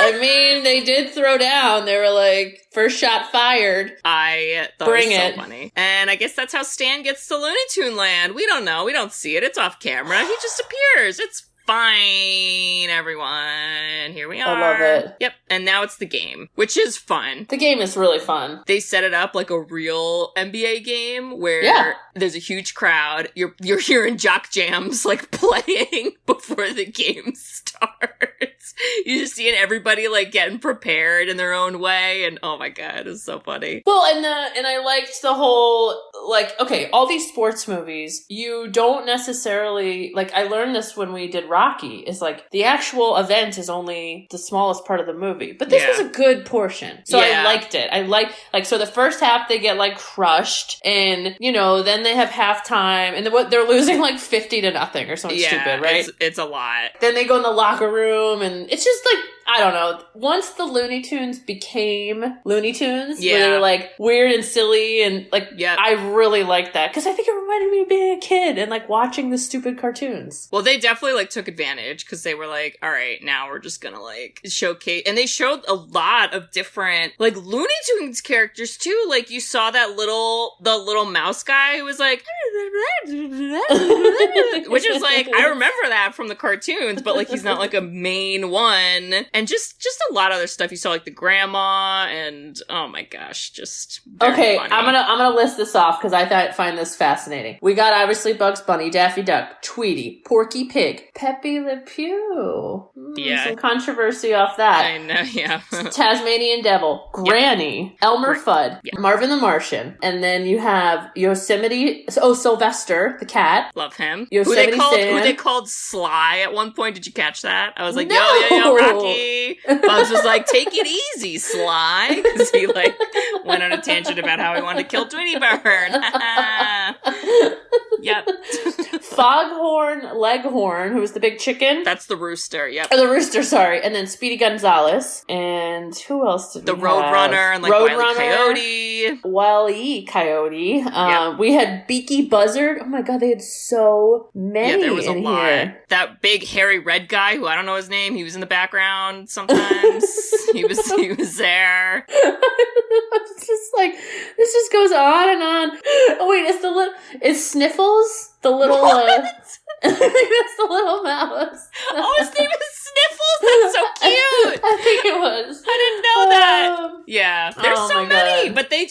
I mean, they did throw down. They were like, first shot fired. I thought it was so funny. And I guess that's how Stan gets to Looney Tune Land. We don't know. We don't see it. It's off camera. He just appears. It's fine, everyone. Here we are. I love it. Yep. And now it's the game, which is fun. The game is really fun. They set it up like a real NBA game where there's a huge crowd. You're hearing jock jams like playing before the game starts. You're just seeing everybody like getting prepared in their own way, and oh my God, it's so funny. Well, and I liked the whole like, okay, all these sports movies, you don't necessarily like. I learned this when we did Rocky. Is like the actual event is only the smallest part of the movie, but this was a good portion, so I liked it. I like so the first half they get like crushed, and you know then they have halftime, and they're losing like 50-0 or something stupid, right? It's a lot. Then they go in the locker room, and it's just like, I don't know. Once the Looney Tunes became Looney Tunes, where they were like weird and silly, and like, I really liked that because I think it reminded me of being a kid and like watching the stupid cartoons. Well, they definitely like took advantage because they were like, all right, now we're just gonna like showcase, and they showed a lot of different like Looney Tunes characters too. Like you saw the little mouse guy who was like, which is like, I remember that from the cartoons, but like he's not like a main one. And just a lot of other stuff. You saw like the grandma and oh my gosh, just okay. funny. I'm gonna list this off because I find this fascinating. We got obviously Bugs Bunny, Daffy Duck, Tweety, Porky Pig, Pepe Le Pew. Yeah, some controversy off that. I know. Yeah, Tasmanian Devil, Granny, Elmer Fudd, Marvin the Martian, and then you have Yosemite. Oh, Sylvester the cat. Love him. Yosemite Sam. Who they called Sly at one point. Did you catch that? I was like, No! yo, Rocky. Bugs was like, take it easy, Sly, because he like went on a tangent about how he wanted to kill Tweety Bird. Yep. Foghorn Leghorn, who was the big chicken. That's the rooster. Yep. Or the rooster, sorry. And then Speedy Gonzales. And who else did we have? The Roadrunner and like Wile E. Coyote. Wile E. Coyote. Yep. We had Beaky Buzzard. Oh my god, they had so many. Yeah, there was a lot. Here. That big hairy red guy who I don't know his name. He was in the background sometimes. he was there. It's just like this just goes on and on. Oh wait, it's Sniffles? The little I think that's the little mouse. Oh, his name is Sniffles? That's so cute. I think it was. I didn't know that. Yeah. There's so many. God. But they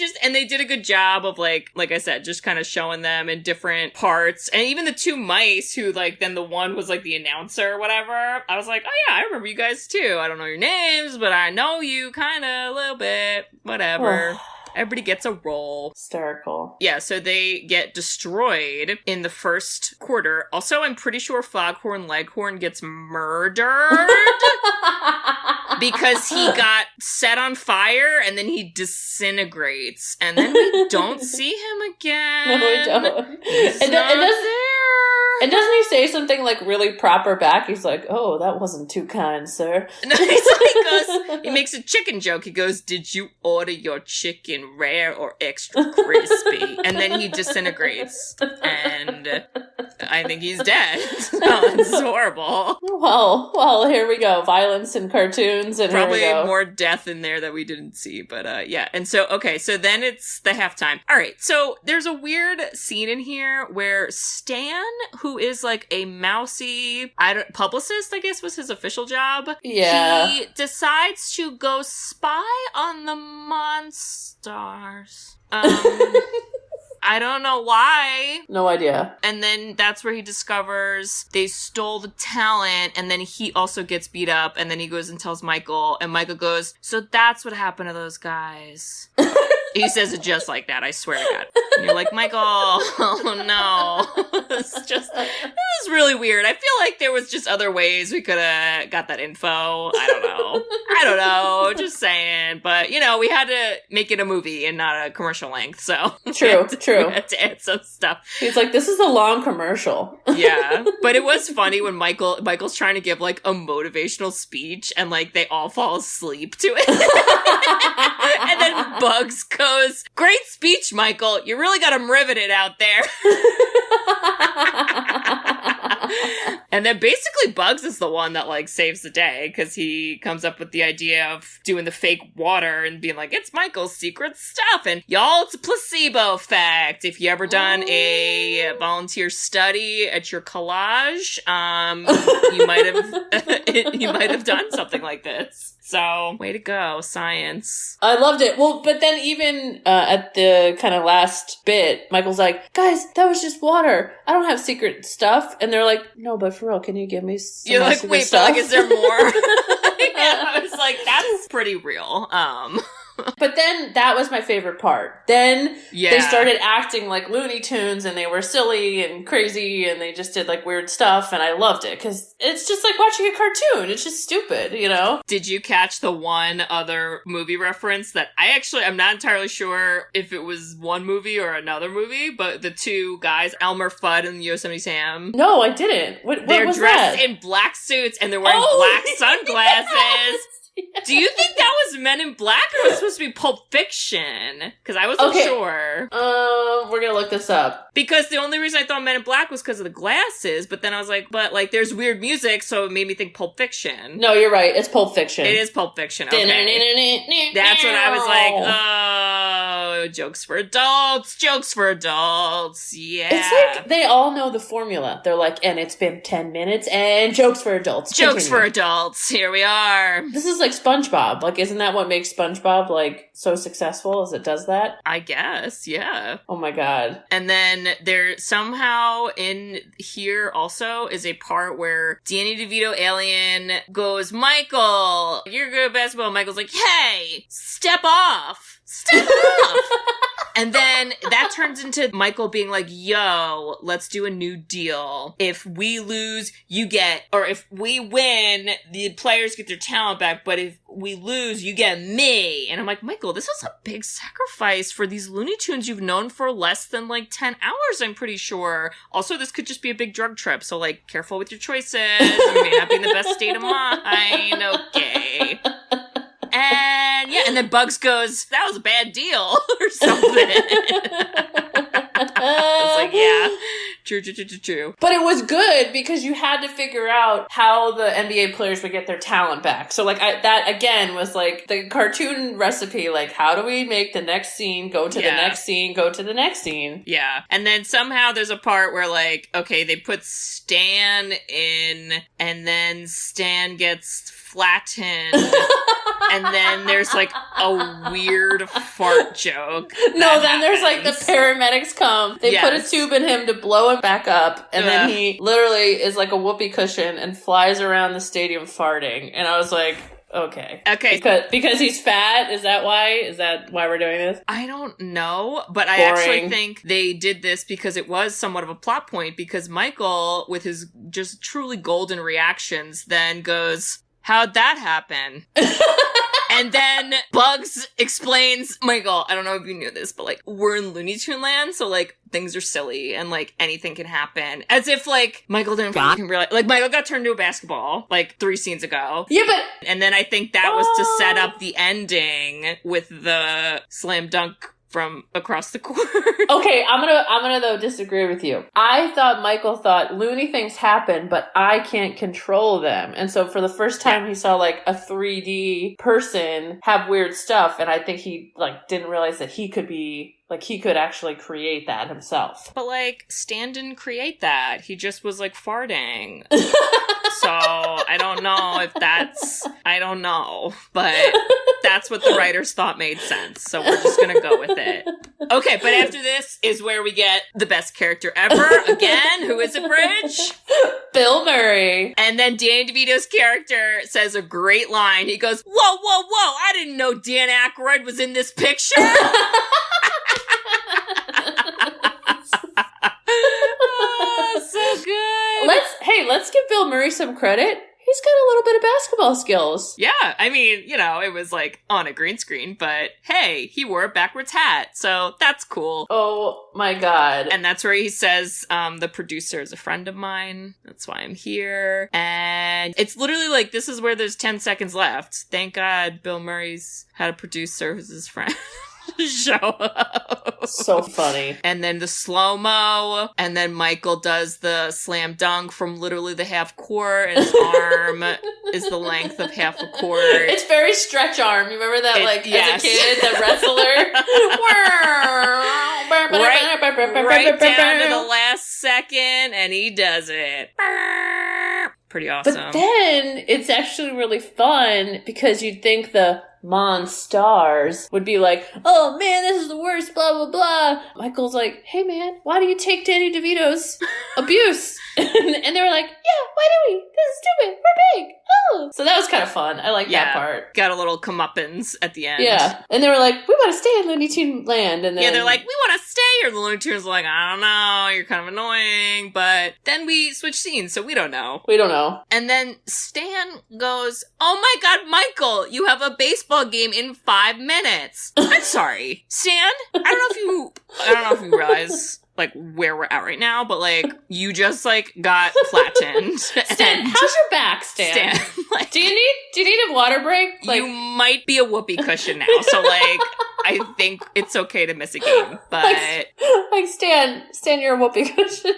did a good job of like I said, just kind of showing them in different parts. And even the two mice who like, then the one was like the announcer or whatever. I was like, oh yeah, I remember you guys too. I don't know your names, but I know you kind of a little bit. Whatever. Everybody gets a role. Hysterical. Yeah, so they get destroyed in the first quarter. Also, I'm pretty sure Foghorn Leghorn gets murdered because he got set on fire and then he disintegrates. And then we don't see him again. No, we don't. He's not there. And doesn't he say something like really proper back? He's like, oh, that wasn't too kind, sir. No, he makes a chicken joke. He goes, did you order your chicken rare or extra crispy? And then he disintegrates. And I think he's dead. So it's horrible. Well, here we go. Violence in cartoons. And probably here we go. more death in there that we didn't see. But yeah. And so, okay. So then it's the halftime. All right. So there's a weird scene in here where Stan, who is like a mousy publicist, I guess was his official job. Yeah. He decides to go spy on the Monstars. I don't know why. No idea. And then that's where he discovers they stole the talent, and then he also gets beat up, and then he goes and tells Michael, and Michael goes, so that's what happened to those guys. He says it just like that, I swear to God. And you're like, Michael, oh no. It was really weird. I feel like there was just other ways we could have got that info. I don't know. Just saying. But, we had to make it a movie and not a commercial length, so. True. We had to add some stuff. He's like, this is a long commercial. Yeah. But it was funny when Michael's trying to give, like, a motivational speech, and, like, they all fall asleep to it. And then Bugs goes, great speech, Michael. You really got him riveted out there. And then basically Bugs is the one that like saves the day because he comes up with the idea of doing the fake water and being like, it's Michael's secret stuff. And y'all, it's a placebo effect. If you ever done a volunteer study at your college, you might have done something like this. So, way to go, science. I loved it. Well, but then even at the kind of last bit, Michael's like, guys, that was just water. I don't have secret stuff. And they're like, no, but for real, can you give me some You're like, secret wait, stuff? but like, is there more? Yeah, I was like, that's pretty real. But then that was my favorite part. Then Yeah. they started acting like Looney Tunes and they were silly and crazy and they just did like weird stuff and I loved it because it's just like watching a cartoon. It's just stupid, you know? Did you catch the one other movie reference that I'm not entirely sure if it was one movie or another movie, but the two guys, Elmer Fudd and Yosemite Sam. No, I didn't. What They're was dressed that? in black suits and they're wearing black sunglasses. Yes. Do you think that was Men in Black or was it supposed to be Pulp Fiction? Because I wasn't sure. We're gonna look this up. Because the only reason I thought Men in Black was because of the glasses, but then I was like, but like there's weird music, so it made me think Pulp Fiction. No, you're right. It's Pulp Fiction. It is Pulp Fiction. Okay. That's when I was like, jokes for adults, jokes for adults. Yeah. It's like they all know the formula. They're like, and it's been 10 minutes and jokes for adults. Jokes Continue. for adults. Here we are. This is like SpongeBob. Like, isn't that what makes SpongeBob like so successful as it does that? I guess, yeah. Oh my God. And then there somehow in here also is a part where Danny DeVito alien goes, Michael, you're good at basketball. Michael's like, hey, step off. Step off. And then that turns into Michael being like, yo, let's do a new deal. If we lose, you get, or if we win, the players get their talent back, but if we lose, you get me. And I'm like, Michael, this is a big sacrifice for these Looney Tunes you've known for less than like 10 hours, I'm pretty sure. Also, this could just be a big drug trip, so like, careful with your choices. You may not be in the best state of mind. Okay. And yeah, and then Bugs goes, that was a bad deal, or something. It's like, yeah, true. But it was good because you had to figure out how the NBA players would get their talent back. So like that again was like the cartoon recipe, like how do we make the next scene go to the next scene, go to the next scene? Yeah. And then somehow there's a part where like, okay, they put Stan in and then Stan gets flattened. And then there's like a weird fart joke. No, then there's like the paramedics come. They put a tube in him to blow him back up. And then he literally is like a whoopee cushion and flies around the stadium farting. And I was like, okay. Because he's fat? Is that why? Is that why we're doing this? I don't know, but I actually think they did this because it was somewhat of a plot point because Michael, with his just truly golden reactions, then goes, how'd that happen? And then Bugs explains, Michael, I don't know if you knew this, but like, we're in Looney Tune land, so like, things are silly and like, anything can happen. As if like, Michael didn't fucking realize, like, Michael got turned into a basketball, like, 3 scenes ago. Yeah, but... And then I think that was to set up the ending with the slam dunk from across the court. Okay, I'm gonna though disagree with you. I thought Michael thought loony things happen, but I can't control them. And so for the first time he saw like a 3D person have weird stuff, and I think he like didn't realize that he could be like he could actually create that himself. But like Stan didn't create that. He just was like farting. So I don't know if that's, I don't know, but that's what the writers thought made sense. So we're just going to go with it. Okay, but after this is where we get the best character ever. Again, who is it, Bridge? Bill Murray. And then Danny DeVito's character says a great line. He goes, whoa, whoa, whoa, I didn't know Dan Aykroyd was in this picture. Oh, so good. Let's give Bill Murray some credit. He's got a little bit of basketball skills. Yeah, I mean, you know, it was like on a green screen, but hey, he wore a backwards hat, so that's cool. Oh my God. And that's where he says, the producer is a friend of mine. That's why I'm here. And it's literally like, this is where there's 10 seconds left. Thank God Bill Murray's had a producer who's his friend. Show up. So funny. And then the slow-mo, and then Michael does the slam dunk from literally the half court, and his arm is the length of half a court. It's very stretch arm. You remember that, as a kid, the wrestler? right down to the last second, and he does it. Pretty awesome. But then it's actually really fun because you'd think the Monstars would be like, oh man, this is the worst, blah, blah, blah. Michael's like, hey man, why do you take Danny DeVito's abuse? And they were like, yeah, why do we? This is stupid. We're big. Oh. So that was kind of fun. I like that part. Got a little comeuppance at the end. Yeah. And they were like, we want to stay in Looney Tune land. And then they're like, we want to stay here. The Looney Tunes are like, I don't know, you're kind of annoying. But then we switch scenes, so we don't know. We don't know. And then Stan goes, oh my God, Michael, you have a baseball game in 5 minutes. I'm sorry. Stan, I don't know if you realize like where we're at right now, but like you just like got flattened. Stan, how's your back, Stan? Like, do you need a water break? Like, you might be a whoopee cushion now, so like I think it's okay to miss a game, but like Stan, you're a whoopee cushion.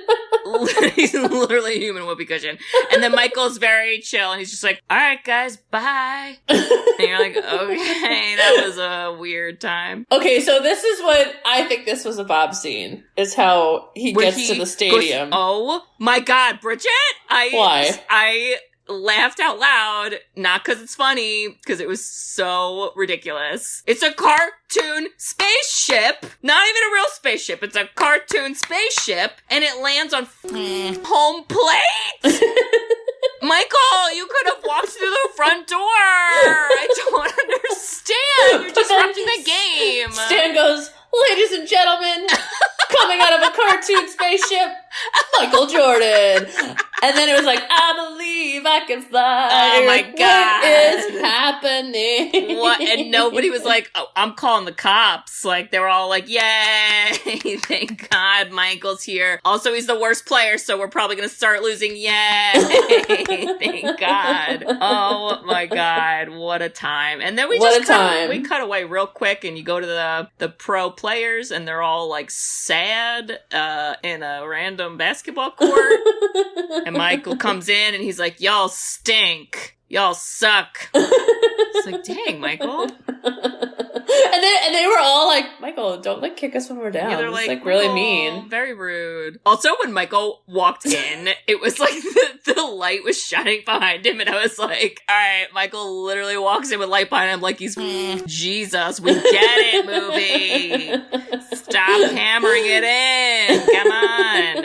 he's literally a human whoopee cushion. And then Michael's very chill, and he's just like, "All right, guys, bye." And you're like, "Okay, that was a weird time." Okay, so this is what I think. This was a Bob scene. Is how he gets to the stadium. Oh my God, Bridget! Why? I laughed out loud, not because it's funny, because it was so ridiculous. It's a cartoon spaceship, not even a real spaceship. It's a cartoon spaceship, and it lands on home plate. Michael, you could have walked through the front door. I don't understand. You're disrupting the game. Stan goes, "Ladies and gentlemen, coming out of a cartoon spaceship, Michael Jordan." And then it was like, "I believe I can fly." Oh my God. What is happening? What? And nobody was like, "Oh, I'm calling the cops." Like, they were all like, "Yay, thank God Michael's here. Also, he's the worst player, so we're probably going to start losing. Yay, thank God." Oh my God, what a time. And then we cut away real quick, and you go to the pro players, and they're all like sad in a random basketball court. And Michael comes in and he's like, "Y'all stink. Y'all suck." It's like, dang, Michael. And they were all like, "Michael, don't like kick us when we're down." Yeah, they're it's like really "Oh, mean. Very rude." Also, when Michael walked in, it was like the light was shining behind him, and I was like, all right, Michael literally walks in with light behind him like he's Jesus. We get it, movie. Stop hammering it in. Come on.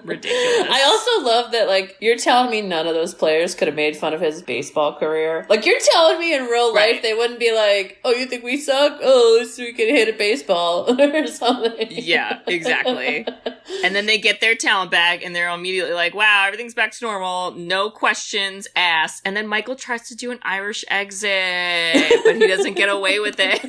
Ridiculous. I also love that, like, you're telling me none of those players could have made fun of his baseball career. Like, you're telling me in real life they wouldn't be like, "Oh, you think we suck? Oh, so we can hit a baseball," or something. Yeah, exactly. And then they get their talent bag, and they're immediately like, "Wow, everything's back to normal. No questions asked." And then Michael tries to do an Irish exit, but he doesn't get away with it.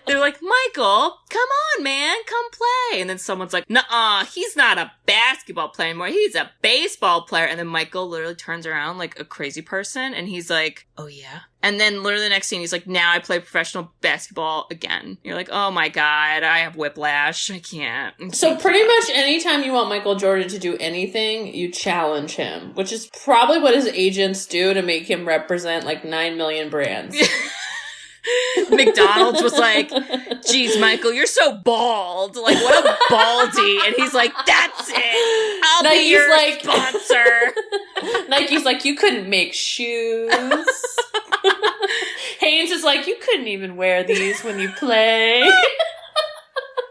They're like, "Michael, come on, man, come play." And then someone's like, "Nuh-uh, he's not a basketball player anymore. He's a baseball player." And then Michael literally turns around like a crazy person, and he's like, "Oh, yeah?" And then literally the next scene, he's like, "Now I play professional basketball again." You're like, oh my God, I have whiplash. I can't. So pretty much anytime you want Michael Jordan to do anything, you challenge him, which is probably what his agents do to make him represent like 9 million brands. McDonald's was like, "Geez, Michael, you're so bald. Like, what a baldy." And he's like, "That's it. I'll be your sponsor." Nike's like, "You couldn't make shoes." Haynes is like, "You couldn't even wear these when you play."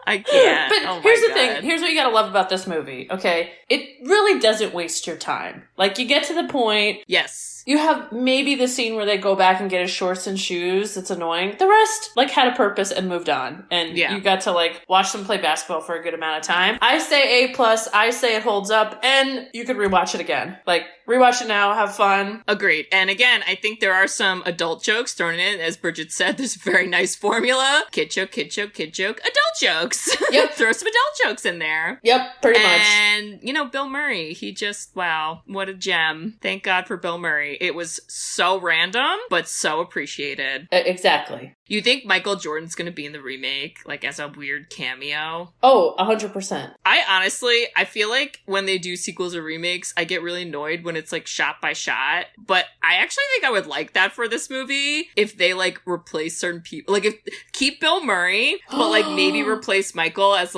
I can't. But here's the thing. Here's what you gotta love about this movie, okay? It really doesn't waste your time. Like, you get to the point. Yes. You have maybe the scene where they go back and get his shorts and shoes. That's annoying. The rest, like, had a purpose and moved on. And you got to, like, watch them play basketball for a good amount of time. I say A+. I say it holds up. And you could rewatch it again. Like, rewatch it now. Have fun. Agreed. And again, I think there are some adult jokes thrown in. As Bridget said, there's a very nice formula. Kid joke, kid joke, kid joke, adult jokes. Yep. Throw some adult jokes in there. Yep, pretty much. And, you know, Bill Murray, he just, wow, what a gem. Thank God for Bill Murray. It was so random, but so appreciated. Exactly. You think Michael Jordan's gonna be in the remake, like, as a weird cameo? Oh, 100%. I feel like when they do sequels or remakes, I get really annoyed when it's, like, shot by shot. But I actually think I would like that for this movie if they, like, replace certain people. Like, keep Bill Murray, but, like, maybe replace Michael as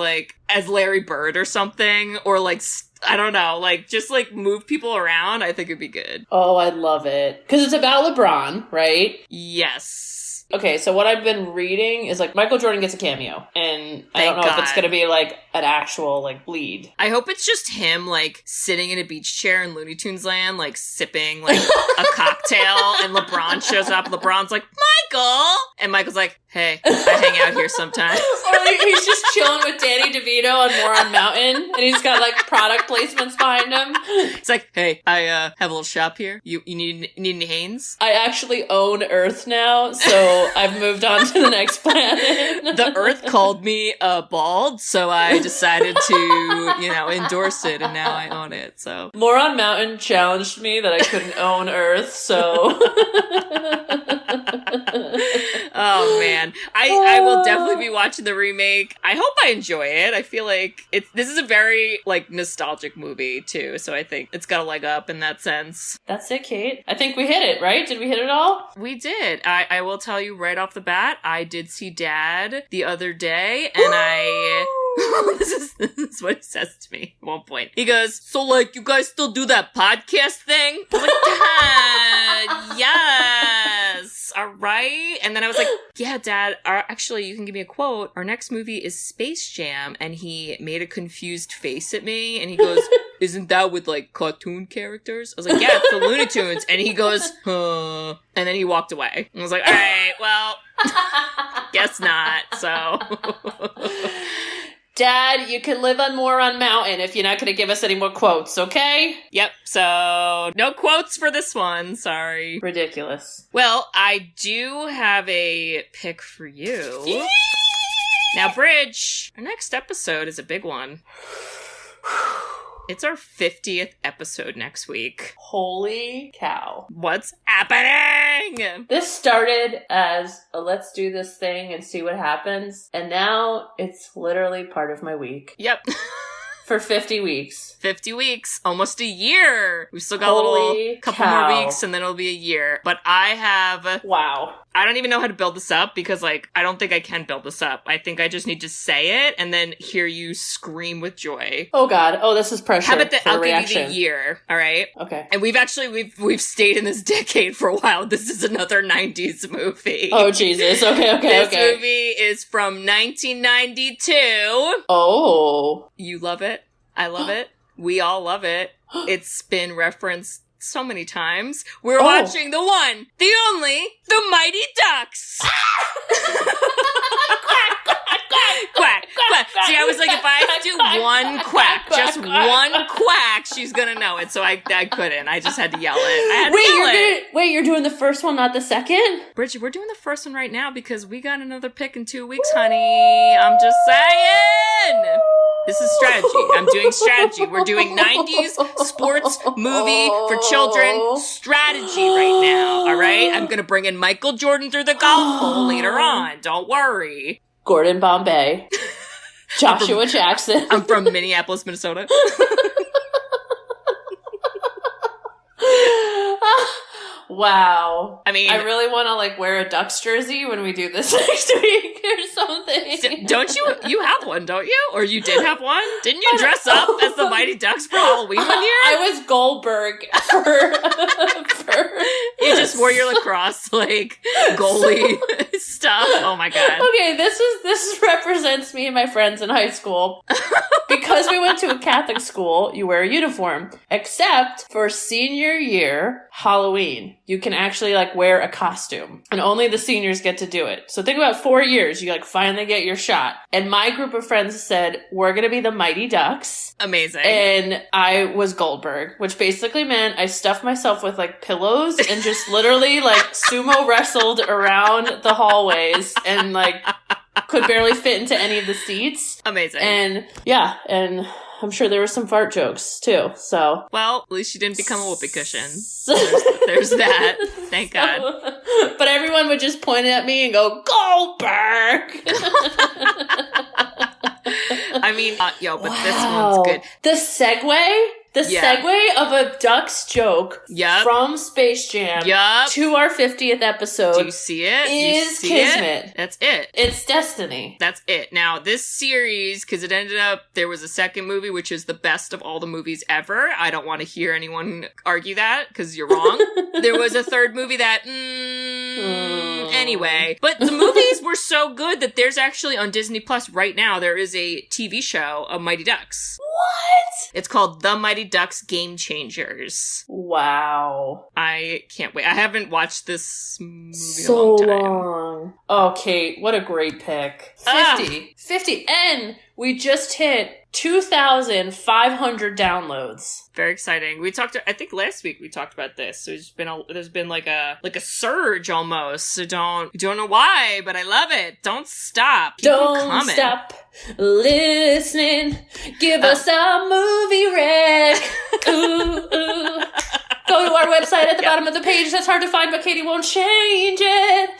Larry Bird or something. Or, like, I don't know, like, just, like, move people around. I think it'd be good. Oh, I love it. Because it's about LeBron, right? Yes. Okay, so what I've been reading is, like, Michael Jordan gets a cameo. And I don't know if it's going to be, like, an actual, like, lead. I hope it's just him, like, sitting in a beach chair in Looney Tunes land, like, sipping, like, a cocktail. And LeBron shows up. LeBron's like, "Michael!" And Michael's like, hey, I hang out here sometimes. Or like, he's just chilling with Danny DeVito on Moron Mountain, and he's got like product placements behind him. It's like, hey, I have a little shop here. You need any Hanes? I actually own Earth now, so I've moved on to the next planet. The Earth called me bald, so I decided to, endorse it, and now I own it. So Moron Mountain challenged me that I couldn't own Earth, so. Oh man, I will definitely be watching the remake. I hope I enjoy it. I feel like this is a very like nostalgic movie too, so I think it's got a leg up in that sense. That's it, Kate. I think we hit it, right? Did we hit it all? We did. I will tell you right off the bat, I did see Dad the other day, and this is what he says to me at one point. He goes, so like, you guys still do that podcast thing? I'm like, Dad, yes. All right. And then I was like, yeah, Dad, actually, you can give me a quote. Our next movie is Space Jam. And he made a confused face at me. And he goes, isn't that with like cartoon characters? I was like, yeah, it's the Looney Tunes. And he goes, huh. And then he walked away. And I was like, all right, well, guess not. So... Dad, you can live on Moron Mountain if you're not going to give us any more quotes, okay? Yep, so no quotes for this one, sorry. Ridiculous. Well, I do have a pick for you. Now, Bridge, our next episode is a big one. It's our 50th episode next week. Holy cow. What's happening? This started as a let's do this thing and see what happens. And now it's literally part of my week. Yep. For 50 weeks. 50 weeks. Almost a year. We've still got Holy a couple cow. more weeks and then it'll be a year. But I have... Wow. I don't even know how to build this up because, like, I don't think I can build this up. I think I just need to say it and then hear you scream with joy. Oh, God. Oh, this is pressure. How about for I'll reaction. give you the year, all right? Okay. And we've stayed in this decade for a while. This is another 90s movie. Oh, Jesus. Okay. This movie is from 1992. Oh. You love it. I love it. We all love it. It's been referenced so many times. We're watching the one, the only, the Mighty Ducks. Quack, quack. See, I was like, if I do one quack, just one quack, she's gonna know it. So I couldn't. I just had to yell it. Wait, you're doing the first one, not the second? Bridget, we're doing the first one right now because we got another pick in 2 weeks, honey. I'm just saying. This is strategy. I'm doing strategy. We're doing 90s sports movie for children strategy right now, all right? I'm going to bring in Michael Jordan through the golf hole later on. Don't worry. Gordon Bombay. Joshua Jackson. I'm from Minneapolis, Minnesota. Wow. I mean, I really want to like wear a Ducks jersey when we do this next week or something. Don't you have one, don't you? Or you did have one? Didn't you dress up as the Mighty Ducks for Halloween one year? I was Goldberg for You just wore your lacrosse like goalie stuff. Oh my god. Okay, this represents me and my friends in high school. Because we went to a Catholic school, you wear a uniform. Except for senior year Halloween. You can actually like wear a costume. And only the seniors get to do it. So think about 4 years, you like finally get your shot. And my group of friends said, we're gonna be the Mighty Ducks. Amazing. And I was Goldberg, which basically meant I stuffed myself with like pillows and just literally like sumo wrestled around the hallways and like could barely fit into any of the seats. Amazing. And yeah, and I'm sure there were some fart jokes too, so. Well, at least you didn't become a whoopee cushion. There's that. Thank God. But everyone would just point at me and go, Goldberg! I mean, but this one's good. The segue? The segue of a Ducks joke from Space Jam to our 50th episode. Do you see it? Is kismet. It? That's it. It's destiny. That's it. Now, this series, because it ended up, there was a second movie, which is the best of all the movies ever. I don't want to hear anyone argue that, because you're wrong. There was a third movie that, anyway. But the movies were so good that there's actually on Disney Plus right now, there is a TV show of Mighty Ducks. What? It's called The Mighty Ducks Game Changers. Wow. I can't wait. I haven't watched this movie So in a long time. long. Oh, Kate, what a great pick. 50. And we just hit 2,500 downloads. Very exciting. We talked. I think last week we talked about this. So there's been like a surge almost. So don't know why, but I love it. Don't stop. Keep Don't stop listening. Give us a movie rec. Ooh, ooh. Go to our website at the bottom of the page. That's hard to find, but Katie won't change it.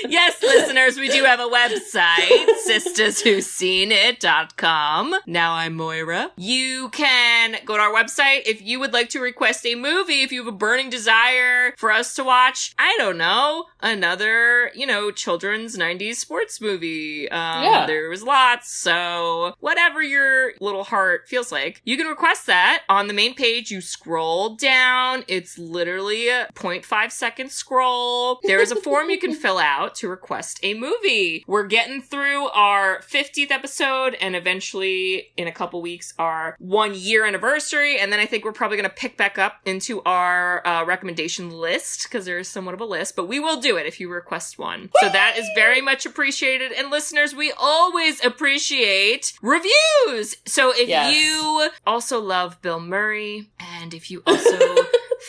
Yes, listeners, we do have a website, sisterswhoseenit.com. Now I'm Moira. You can go to our website if you would like to request a movie, if you have a burning desire for us to watch, I don't know, another, children's 90s sports movie. There was lots, so whatever your little heart feels like, you can request that. On the main page, you scroll down. It's literally a 0.5 second scroll. There is a form you can fill out to request a movie. We're getting through our 50th episode and eventually in a couple weeks our 1 year anniversary, and then I think we're probably going to pick back up into our recommendation list because there is somewhat of a list, but we will do it if you request one. So that is very much appreciated. And listeners, we always appreciate reviews. So if you also love Bill Murray, and if you also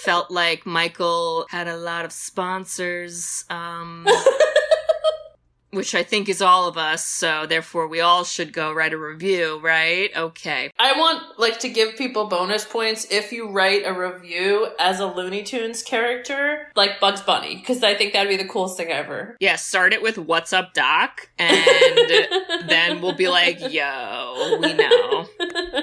felt like Michael had a lot of sponsors, which I think is all of us, so therefore we all should go write a review, right? Okay. I want, to give people bonus points if you write a review as a Looney Tunes character, like Bugs Bunny, because I think that'd be the coolest thing ever. Yeah, start it with "What's up, Doc?" and then we'll be like, "Yo, we know."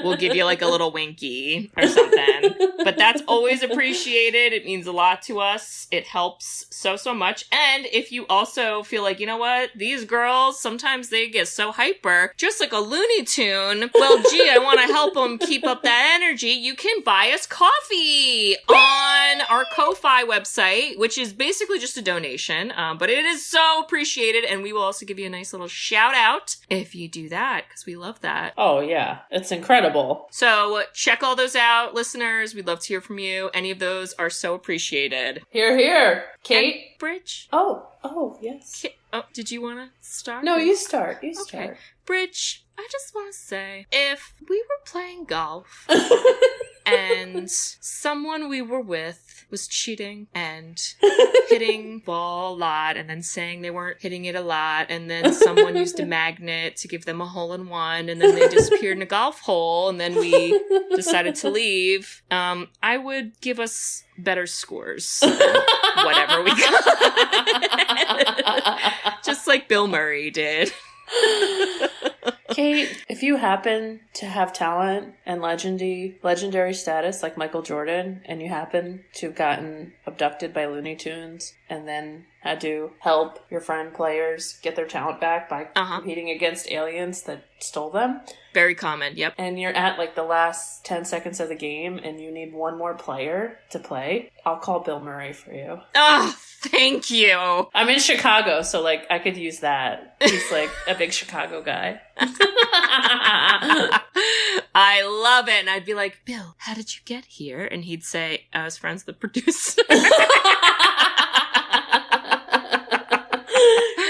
We'll give you a little winky or something. But that's always appreciated. It means a lot to us. It helps so much. And if you also feel like, you know what? These girls, sometimes they get so hyper, just like a Looney Tune. Well, gee, I want to help them keep up that energy. You can buy us coffee on our Ko-Fi website, which is basically just a donation. But it is so appreciated. And we will also give you a nice little shout out if you do that, because we love that. Oh, yeah. It's incredible. So check all those out, listeners. We'd love to hear from you. Any of those are so appreciated. Hear, hear. Kate? And Bridge? Oh, yes. Did you want to start? No, you start. You start. Okay. Bridge, I just want to say, if we were playing golf and someone we were with was cheating and hitting ball a lot and then saying they weren't hitting it a lot, and then someone used a magnet to give them a hole-in-one, and then they disappeared in a golf hole, and then we decided to leave, I would give us better scores than whatever we got. Just like Bill Murray did. Kate, if you happen to have talent and legendary status like Michael Jordan, and you happen to have gotten abducted by Looney Tunes and then had to help your friend players get their talent back by competing against aliens that stole them. Very common, yep. And you're at the last 10 seconds of the game and you need one more player to play, I'll call Bill Murray for you. Oh, thank you. I'm in Chicago, so I could use that. He's a big Chicago guy. I love it. And I'd be like, Bill, how did you get here? And he'd say, I was friends with the producer.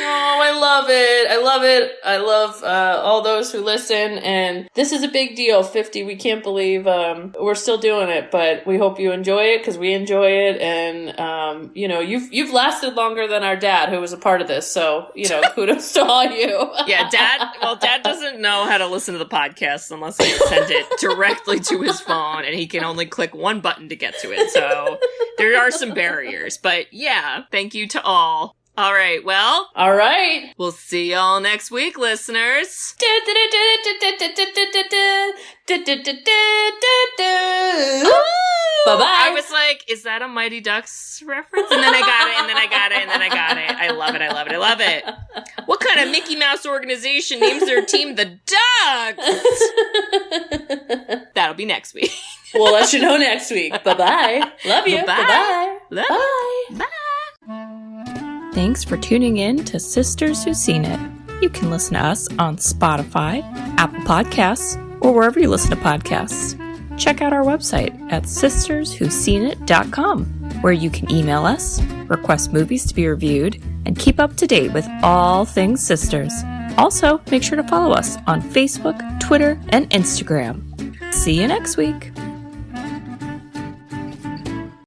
Oh, I love it. I love it. I love all those who listen. And this is a big deal, 50. We can't believe we're still doing it, but we hope you enjoy it because we enjoy it. And, you've lasted longer than our dad, who was a part of this. So, kudos to all you. Yeah, Dad doesn't know how to listen to the podcast unless I send it directly to his phone, and he can only click one button to get to it. So there are some barriers. But yeah, thank you to all. All right, well. All right. We'll see y'all next week, listeners. Bye-bye. I was like, is that a Mighty Ducks reference? And then I got it, and then I got it, and then I got it. I love it, I love it, I love it. What kind of Mickey Mouse organization names their team the Ducks? That'll be next week. We'll let you know next week. Bye-bye. Love you. Bye-bye. Bye-bye. Bye. Bye. Thanks for tuning in to Sisters Who Seen It. You can listen to us on Spotify, Apple Podcasts, or wherever you listen to podcasts. Check out our website at sisterswhoseenit.com, where you can email us, request movies to be reviewed, and keep up to date with all things Sisters. Also, make sure to follow us on Facebook, Twitter, and Instagram. See you next week.